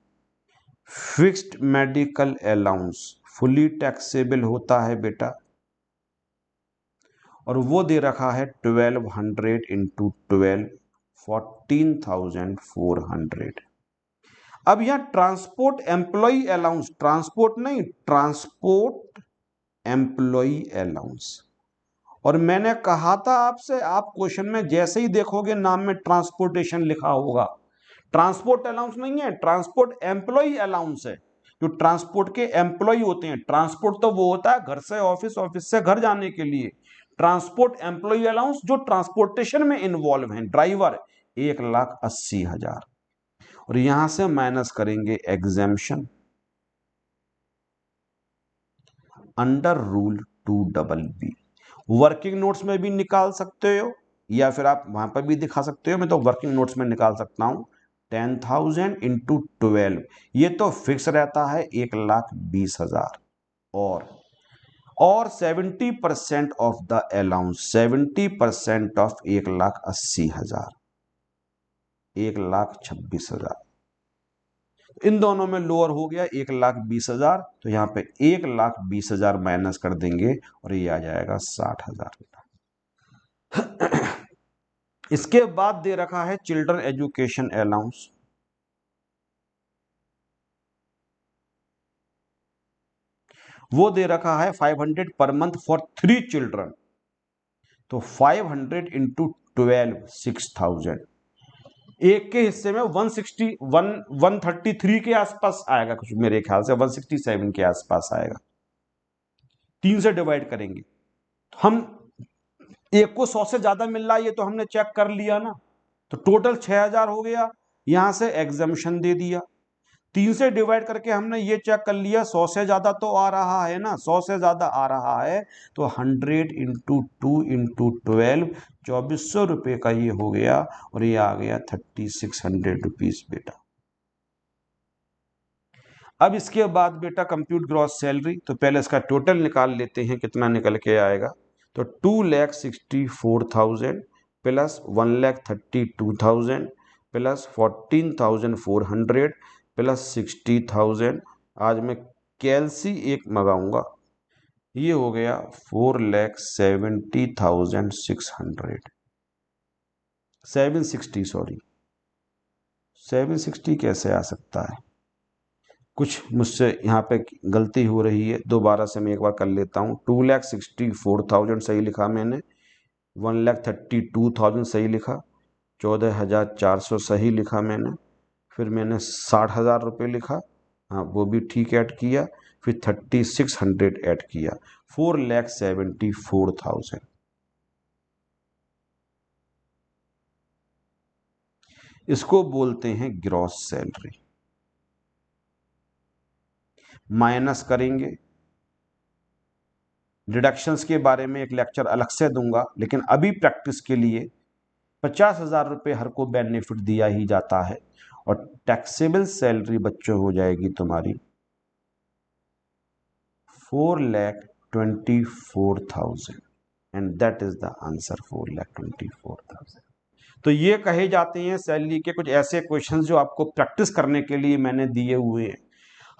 Fixed medical allowance fully taxable होता है बेटा, और वो दे रखा है 1,200 इंटू 12, 14,400। अब यहां ट्रांसपोर्ट एम्प्लॉय अलाउंस, ट्रांसपोर्ट नहीं ट्रांसपोर्ट एम्प्लॉय अलाउंस, और मैंने कहा था आपसे, आप क्वेश्चन में जैसे ही देखोगे नाम में ट्रांसपोर्टेशन लिखा होगा, ट्रांसपोर्ट अलाउंस नहीं है, ट्रांसपोर्ट एम्प्लॉय अलाउंस है। जो ट्रांसपोर्ट के एम्प्लॉय होते हैं, ट्रांसपोर्ट तो वो होता है घर से ऑफिस, ऑफिस से घर जाने के लिए। ट्रांसपोर्ट एम्प्लॉय अलाउंस जो ट्रांसपोर्टेशन में इन्वॉल्व है, ड्राइवर 1,80,000, और यहां से माइनस करेंगे exemption under rule 2BB। Working notes में भी निकाल सकते हो या फिर आप वहां पर भी दिखा सकते हो, मैं तो वर्किंग नोट्स में निकाल सकता हूं। 10,000 इंटू 12, ये तो फिक्स रहता है 1,20,000, और 70% ऑफ द अलाउंस, 70% ऑफ 1,80,000, 1,26,000। इन दोनों में लोअर हो गया 1,20,000, तो यहां पे 1,20,000 माइनस कर देंगे और ये आ जाएगा 60,000। इसके बाद दे रखा है चिल्ड्रन एजुकेशन अलाउंस, वो दे रखा है 500 पर मंथ फॉर 3 चिल्ड्रन, तो 500 इंटू 12, 6,000। एक के हिस्से में 133 के आसपास आएगा कुछ, मेरे ख्याल से 167 के आसपास आएगा। 3 से डिवाइड करेंगे, हम एक को 100 से ज्यादा मिल रहा है, ये तो हमने चेक कर लिया ना, तो टोटल 6,000 हो गया। यहां से एग्जम्पशन दे दिया, 3 से डिवाइड करके हमने ये चेक कर लिया 100 से ज्यादा तो आ रहा है ना, 100 से ज्यादा आ रहा है, तो 100 इंटू 2 इंटू 12, 2,400 रुपए का ये हो गया, और ये आ गया 3,600 रुपीज बेटा। अब इसके बाद बेटा कंप्यूट ग्रॉस सैलरी, तो पहले इसका टोटल निकाल लेते हैं कितना निकल के आएगा। तो 2,64,000 प्लस 1,32,000 प्लस 14,400 प्लस 60,000। आज मैं कैलसी एक मंगाऊंगा, ये हो गया 4,70,600, 760, सॉरी 760 कैसे आ सकता है, कुछ मुझसे यहाँ पे गलती हो रही है, दोबारा से मैं एक बार कर लेता हूँ। 2,64,000 सही लिखा मैंने, 1,32,000 सही लिखा, 14,400 सही लिखा मैंने, फिर मैंने 60,000 रुपये लिखा, हाँ वो भी ठीक ऐड किया, फिर 3,600 ऐड किया, 4,74,000। इसको बोलते हैं ग्रॉस सैलरी। माइनस करेंगे, डिडक्शंस के बारे में एक लेक्चर अलग से दूंगा, लेकिन अभी प्रैक्टिस के लिए 50,000 रुपये हर को बेनिफिट दिया ही जाता है, और टैक्सेबल सैलरी बच्चों हो जाएगी तुम्हारी 4,24,000, and that is the answer, 4,24,000। तो ये कहे जाते हैं सैलरी के कुछ ऐसे क्वेश्चंस जो आपको प्रैक्टिस करने के लिए मैंने दिए हुए हैं।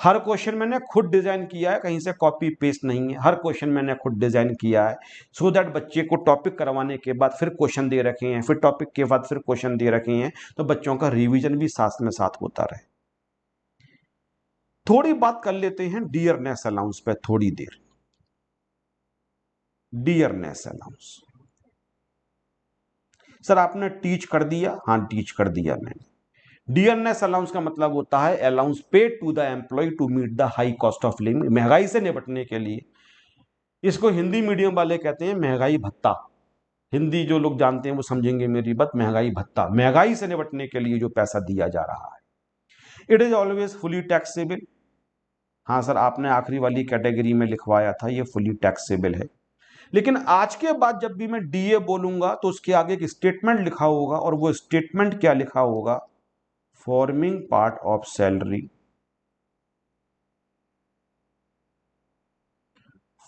हर क्वेश्चन मैंने खुद डिजाइन किया है, कहीं से कॉपी पेस्ट नहीं है, हर क्वेश्चन मैंने खुद डिजाइन किया है, सो दैट बच्चे को टॉपिक करवाने के बाद फिर क्वेश्चन दे रखे हैं, फिर टॉपिक के बाद फिर क्वेश्चन दे रखे हैं, तो बच्चों का रिवीजन भी साथ में साथ होता रहे। थोड़ी बात कर लेते हैं डियरनेस अलाउंस पे थोड़ी देर। डियरनेस अलाउंस सर आपने टीच कर दिया, हाँ टीच कर दिया मैंने। डियरनेस अलाउंस का मतलब होता है allowance paid to the employee to meet the high cost of living, महंगाई से निपटने के लिए। इसको हिंदी मीडियम वाले कहते हैं महंगाई भत्ता, हिंदी जो लोग जानते हैं वो समझेंगे मेरी बात, महंगाई भत्ता, महंगाई से निपटने के लिए जो पैसा दिया जा रहा है। It is always fully taxable, हाँ सर आपने आखिरी वाली कैटेगरी में लिखवाया था, ये फुली टैक्सेबल है। लेकिन आज के बाद जब भी मैं डीए बोलूंगा तो उसके आगे एक स्टेटमेंट लिखा होगा, और वो स्टेटमेंट क्या लिखा होगा, forming part of salary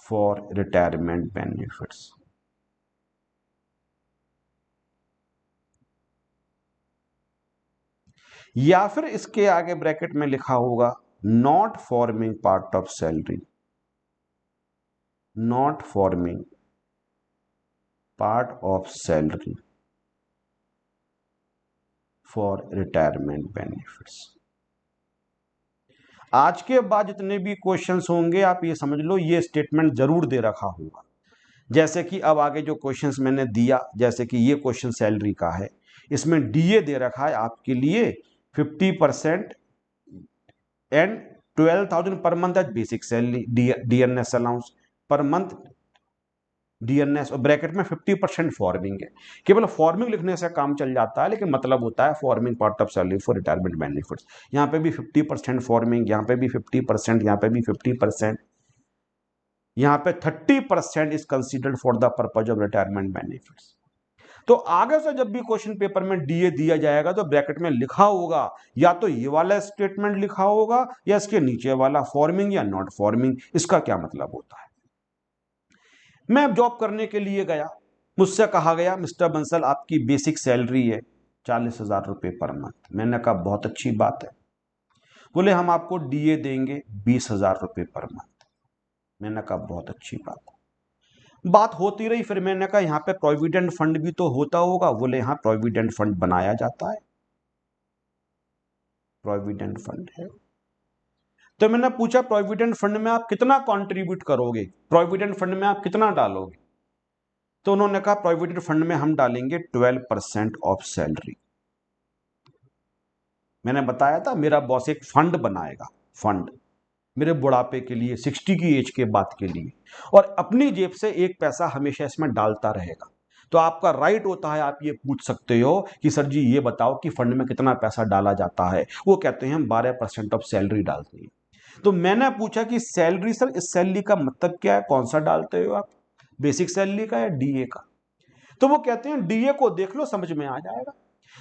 for retirement benefits. या फिर इसके आगे ब्रैकेट में लिखा होगा not forming part of salary, not forming part of salary for retirement benefits. आज के बाद जितने भी क्वेश्चंस होंगे आप ये समझ लो ये स्टेटमेंट जरूर दे रखा होगा। जैसे कि अब आगे जो क्वेश्चंस मैंने दिया, जैसे कि ये क्वेश्चन सैलरी का है, इसमें डीए दे रखा है आपके लिए 50% एंड 12,000 पर month as basic salary, DNS allowance per month DNS, और ब्रैकेट में 50% फॉर्मिंग है। केवल फॉर्मिंग लिखने से काम चल जाता है, लेकिन मतलब होता है forming part of salary for retirement benefits. यहाँ पे भी 50% फॉर्मिंग, यहाँ पे भी 50%, यहाँ पे भी 50%, यहाँ पे 30% is considered for the purpose of retirement benefits. तो आगे से जब भी क्वेश्चन पेपर में डीए दिया जाएगा तो ब्रैकेट में लिखा होगा, या तो ये वाला स्टेटमेंट लिखा होगा या इसके नीचे वाला फॉर्मिंग या नॉट फॉर्मिंग। इसका क्या मतलब होता है, मैं जॉब करने के लिए गया, मुझसे कहा गया मिस्टर बंसल आपकी बेसिक सैलरी है 40,000 रुपये पर मंथ। मैंने कहा बहुत अच्छी बात है। बोले हम आपको डीए देंगे 20,000 रुपये पर मंथ। मैंने कहा बहुत अच्छी बात है। बात होती रही, फिर मैंने कहा यहाँ पे प्रोविडेंट फंड भी तो होता होगा। बोले हाँ प्रोविडेंट फंड बनाया जाता है, प्रोविडेंट फंड है। तो मैंने पूछा प्रोविडेंट फंड में आप कितना कंट्रीब्यूट करोगे, प्रोविडेंट फंड में आप कितना डालोगे? तो उन्होंने कहा प्रोविडेंट फंड में हम डालेंगे 12% ऑफ सैलरी। मैंने बताया था मेरा बॉस एक फंड बनाएगा, फंड मेरे बुढ़ापे के लिए, 60 की एज के बाद के लिए, और अपनी जेब से एक पैसा हमेशा इसमें डालता रहेगा। तो आपका राइट होता है, आप ये पूछ सकते हो कि सर जी ये बताओ कि फंड में कितना पैसा डाला जाता है। वो कहते हैं हम 12% ऑफ सैलरी डालते हैं। तो मैंने पूछा कि सैलरी सर, इस सैलरी का मतलब क्या है, कौन सा डालते हो आप, बेसिक सैलरी का या डीए का? तो वो कहते हैं डीए को देख लो समझ में आ जाएगा।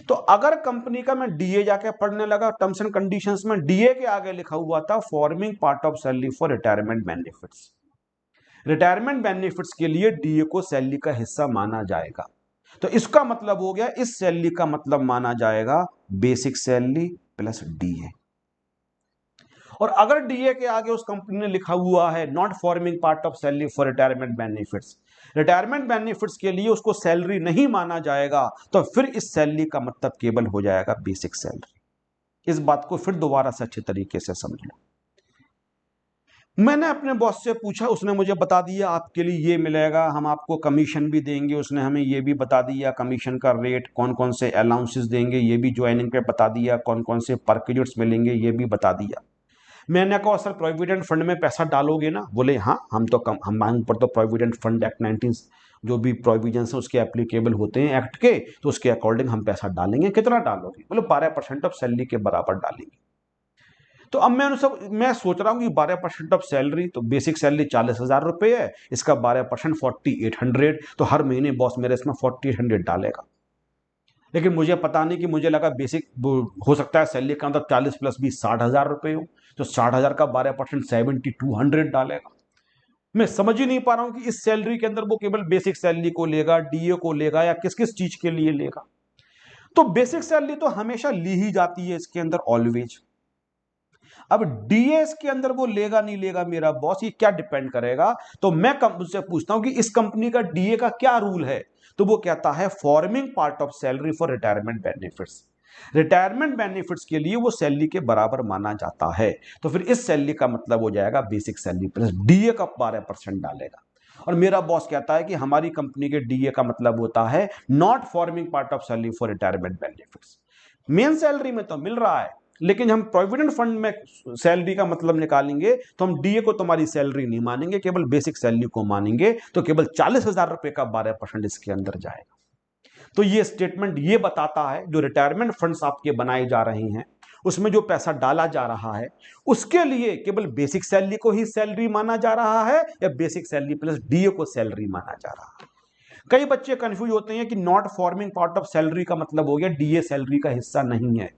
तो अगर कंपनी का मैं डीए जाके पढ़ने लगा, टर्म्स एंड कंडीशंस में डीए के आगे लिखा हुआ था forming part of salary for retirement benefits, retirement benefits के लिए डीए को सैलरी का हिस्सा माना जाएगा। तो इसका मतलब हो गया इस सैलरी का मतलब माना जाएगा बेसिक सैलरी प्लस डीए। और अगर डीए के आगे उस कंपनी ने लिखा हुआ है not forming part of salary for retirement benefits, retirement benefits के लिए उसको सैलरी नहीं माना जाएगा, तो फिर इस सैलरी का मतलब केवल हो जाएगा बेसिक सैलरी। इस बात को फिर दोबारा से अच्छे तरीके से समझ लो। मैंने अपने बॉस से पूछा, उसने मुझे बता दिया आपके लिए ये मिलेगा, हम आपको कमीशन भी देंगे, उसने हमें ये भी बता दिया कमीशन का रेट, कौन कौन से अलाउंसेस देंगे ये भी ज्वाइनिंग पे बता दिया, कौन कौन से परक्यूट्स मिलेंगे ये भी बता दिया। मैंने कहा सर प्रोविडेंट फंड में पैसा डालोगे ना? बोले हाँ, हम पर तो प्रोविडेंट फंड एक्ट 19 जो भी प्रोविजंस है उसके एप्लीकेबल होते हैं एक्ट के, तो उसके अकॉर्डिंग हम पैसा डालेंगे। कितना डालोगे? बोले 12% ऑफ सैलरी के बराबर डालेंगे। तो अब मैं सोच रहा हूँ कि 12% ऑफ सैलरी, तो बेसिक सैलरी 40,000 रुपये है, इसका 12% 4800, तो हर महीने बॉस मेरे इसमें 4800 डालेगा। लेकिन मुझे पता नहीं कि मुझे लगा बेसिक हो सकता है सैलरी का मतलब 40 प्लस 20 60,000 रुपये हो, तो 60,000 का 12% 7200 डालेगा। मैं समझ ही नहीं पा रहा हूं कि इस सैलरी के अंदर वो केवल बेसिक सैलरी को लेगा, डीए को लेगा, या किस किस चीज के लिए लेगा। तो बेसिक सैलरी तो हमेशा ली ही जाती है इसके अंदर ऑलवेज। अब डीएस के अंदर वो लेगा नहीं लेगा मेरा बॉस, ये क्या डिपेंड करेगा? तो मैं मुझसे पूछता हूं कि इस कंपनी का डीए का क्या रूल है? तो वो कहता है forming part of salary for retirement benefits. Retirement benefits के लिए वो सैलरी के बराबर माना जाता है, तो फिर इस सैलरी का मतलब हो जाएगा बेसिक सैलरी प्लस डीए का 12% डालेगा। और मेरा बॉस कहता है कि हमारी कंपनी के डीए का मतलब होता है not forming part of salary for retirement benefits. Main salary में तो मिल रहा है, लेकिन हम प्रोविडेंट फंड में सैलरी का मतलब निकालेंगे तो हम डीए को तुम्हारी सैलरी नहीं मानेंगे, केवल बेसिक सैलरी को मानेंगे, तो केवल 40,000 रुपए का 12% इसके अंदर जाएगा। तो ये स्टेटमेंट ये बताता है जो रिटायरमेंट फंड्स आपके बनाए जा रहे हैं उसमें जो पैसा डाला जा रहा है उसके लिए केवल बेसिक सैलरी को ही सैलरी माना जा रहा है या बेसिक सैलरी प्लस डीए को सैलरी माना जा रहा है। कई बच्चे कंफ्यूज होते हैं कि not forming part of salary का मतलब हो गया डीए सैलरी का हिस्सा नहीं है।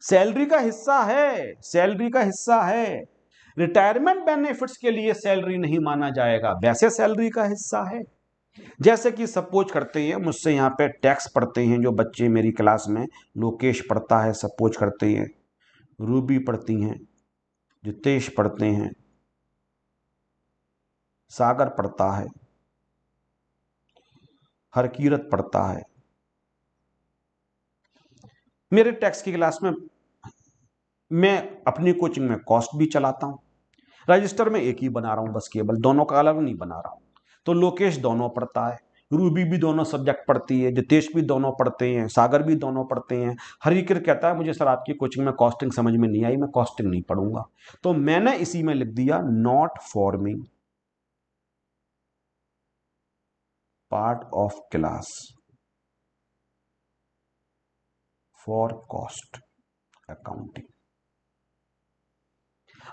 सैलरी का हिस्सा है, सैलरी का हिस्सा है। रिटायरमेंट बेनिफिट्स के लिए सैलरी नहीं माना जाएगा, वैसे सैलरी का हिस्सा है। जैसे कि सपोज करते हैं मुझसे यहाँ पे टैक्स पढ़ते हैं जो बच्चे मेरी क्लास में, लोकेश पढ़ता है, सपोज करते हैं रूबी पढ़ती हैं, जितेश पढ़ते हैं, सागर पढ़ता है, हरकीरत पढ़ता है। मेरे टैक्स की क्लास में मैं अपनी कोचिंग में कॉस्ट भी चलाता हूं, रजिस्टर में एक ही बना रहा हूं बस, केवल दोनों का अलग नहीं बना रहा हूं। तो लोकेश दोनों पढ़ता है, रूबी भी दोनों सब्जेक्ट पढ़ती है, जितेश भी दोनों पढ़ते हैं, सागर भी दोनों पढ़ते हैं। हरिकर कहता है मुझे सर आपकी कोचिंग में कॉस्टिंग समझ में नहीं आई, मैं कॉस्टिंग नहीं पढ़ूंगा। तो मैंने इसी में लिख दिया not forming part of class for cost accounting.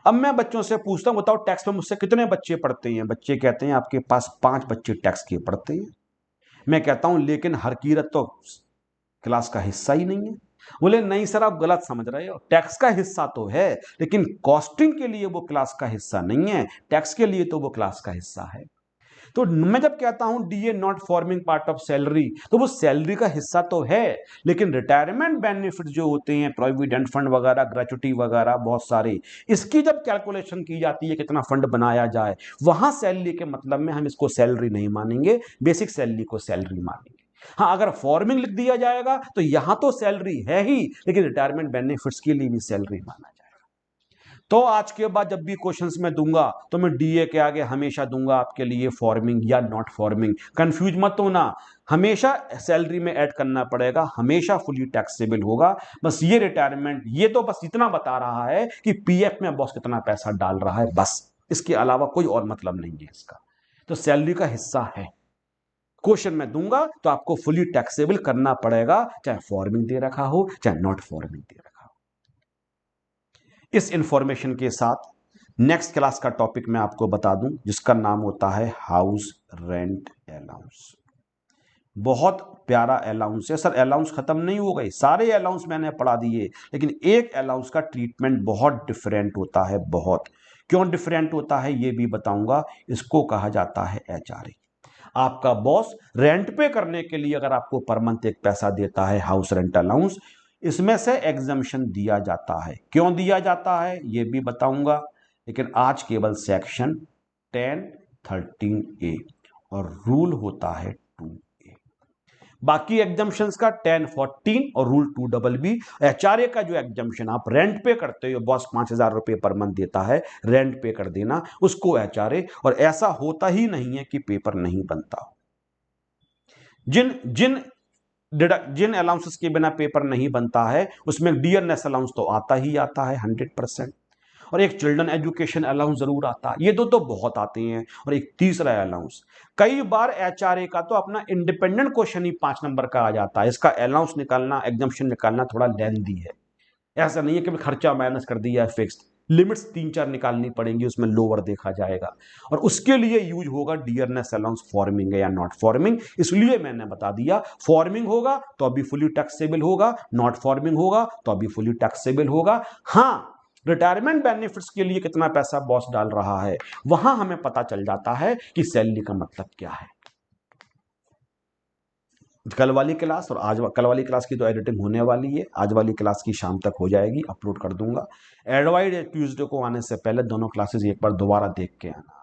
अब मैं बच्चों से पूछता हूं बताओ टैक्स में मुझसे कितने बच्चे पढ़ते हैं? बच्चे कहते हैं आपके पास 5 बच्चे टैक्स के पढ़ते हैं। मैं कहता हूं लेकिन हरकीरत तो क्लास का हिस्सा ही नहीं है। बोले नहीं सर आप गलत समझ रहे हो, टैक्स का हिस्सा तो है लेकिन कॉस्टिंग के लिए वो क्लास का हिस्सा नहीं है, टैक्स के लिए तो वो क्लास का हिस्सा है। तो मैं जब कहता हूं DA not forming part of salary, तो वो सैलरी का हिस्सा तो है, लेकिन रिटायरमेंट बेनिफिट जो होते हैं प्रोविडेंट फंड वगैरह, ग्रेचुटी वगैरह बहुत सारे, इसकी जब कैलकुलेशन की जाती है कितना फंड बनाया जाए, वहां सैलरी के मतलब में हम इसको सैलरी नहीं मानेंगे, बेसिक सैलरी को सैलरी मानेंगे। हाँ अगर फॉर्मिंग लिख दिया जाएगा तो यहां तो सैलरी है ही, लेकिन रिटायरमेंट बेनिफिट्स के लिए भी सैलरी माना जाएगा। तो आज के बाद जब भी क्वेश्चंस में दूंगा तो मैं डीए के आगे हमेशा दूंगा आपके लिए फॉर्मिंग या नॉट फॉर्मिंग, कंफ्यूज मत होना, हमेशा सैलरी में ऐड करना पड़ेगा, हमेशा फुली टैक्सेबल होगा। बस ये रिटायरमेंट ये तो बस इतना बता रहा है कि पीएफ में बॉस कितना पैसा डाल रहा है, बस इसके अलावा कोई और मतलब नहीं है इसका। तो सैलरी का हिस्सा है, क्वेश्चन में दूंगा तो आपको फुली टैक्सेबल करना पड़ेगा, चाहे फॉर्मिंग दे रखा हो चाहे नॉट फॉर्मिंग दे रखा हो। इस इंफॉर्मेशन के साथ नेक्स्ट क्लास का टॉपिक मैं आपको बता दूं जिसका नाम होता है हाउस रेंट अलाउंस। बहुत प्यारा अलाउंस है सर, अलाउंस खत्म नहीं हो गई, सारे अलाउंस मैंने पढ़ा दिए, लेकिन एक अलाउंस का ट्रीटमेंट बहुत डिफरेंट होता है, बहुत। क्यों डिफरेंट होता है ये भी बताऊंगा। इसको कहा जाता है एचआरए। आपका बॉस रेंट पे करने के लिए अगर आपको पर मंथ एक पैसा देता है हाउस रेंट अलाउंस, इसमें से एग्जम्पशन दिया जाता है। क्यों दिया जाता है ये भी बताऊंगा, लेकिन आज केवल सेक्शन 10, 13A और रूल होता है 2A। बाकी एग्जम्पशंस का 10, 14 और रूल 2BB। एचआरए का जो एग्जम्पशन आप रेंट पे करते हो, बॉस 5,000 रुपये पर मंथ देता है, रेंट पे कर देना उसको एचआरए। और ऐसा होता ही नहीं है कि पेपर नहीं बनता। जिन जिन जिन अलाउंसेस के बिना पेपर नहीं बनता है उसमें डियरनेस अलाउंस तो आता ही आता है 100%, और एक चिल्ड्रन एजुकेशन अलाउंस जरूर आता है। ये दो तो बहुत आते हैं। और एक तीसरा अलाउंस, कई बार एचआरए का तो अपना इंडिपेंडेंट क्वेश्चन ही 5 नंबर का आ जाता है। इसका अलाउंस निकालना, एग्जम्पशन निकालना थोड़ा लेंथी है। ऐसा नहीं है कि खर्चा माइनस कर दिया है फिक्स्ड, लिमिट्स 3-4 निकालनी पड़ेंगी, उसमें लोअर देखा जाएगा। और उसके लिए यूज होगा डियरनेस अलाउंस, फॉर्मिंग है या नॉट फॉर्मिंग। इसलिए मैंने बता दिया, फॉर्मिंग होगा तो अभी फुली टैक्सेबल होगा, नॉट फॉर्मिंग होगा तो अभी फुली टैक्सेबल होगा। हां, रिटायरमेंट बेनिफिट्स के लिए कितना पैसा बॉस डाल रहा है वहां हमें पता चल जाता है कि सैलरी का मतलब क्या है। कल वाली क्लास और कल वाली क्लास की तो एडिटिंग होने वाली है, आज वाली क्लास की शाम तक हो जाएगी, अपलोड कर दूंगा। एडवाइड ट्यूसडे को आने से पहले दोनों क्लासेस एक बार दोबारा देख के आना।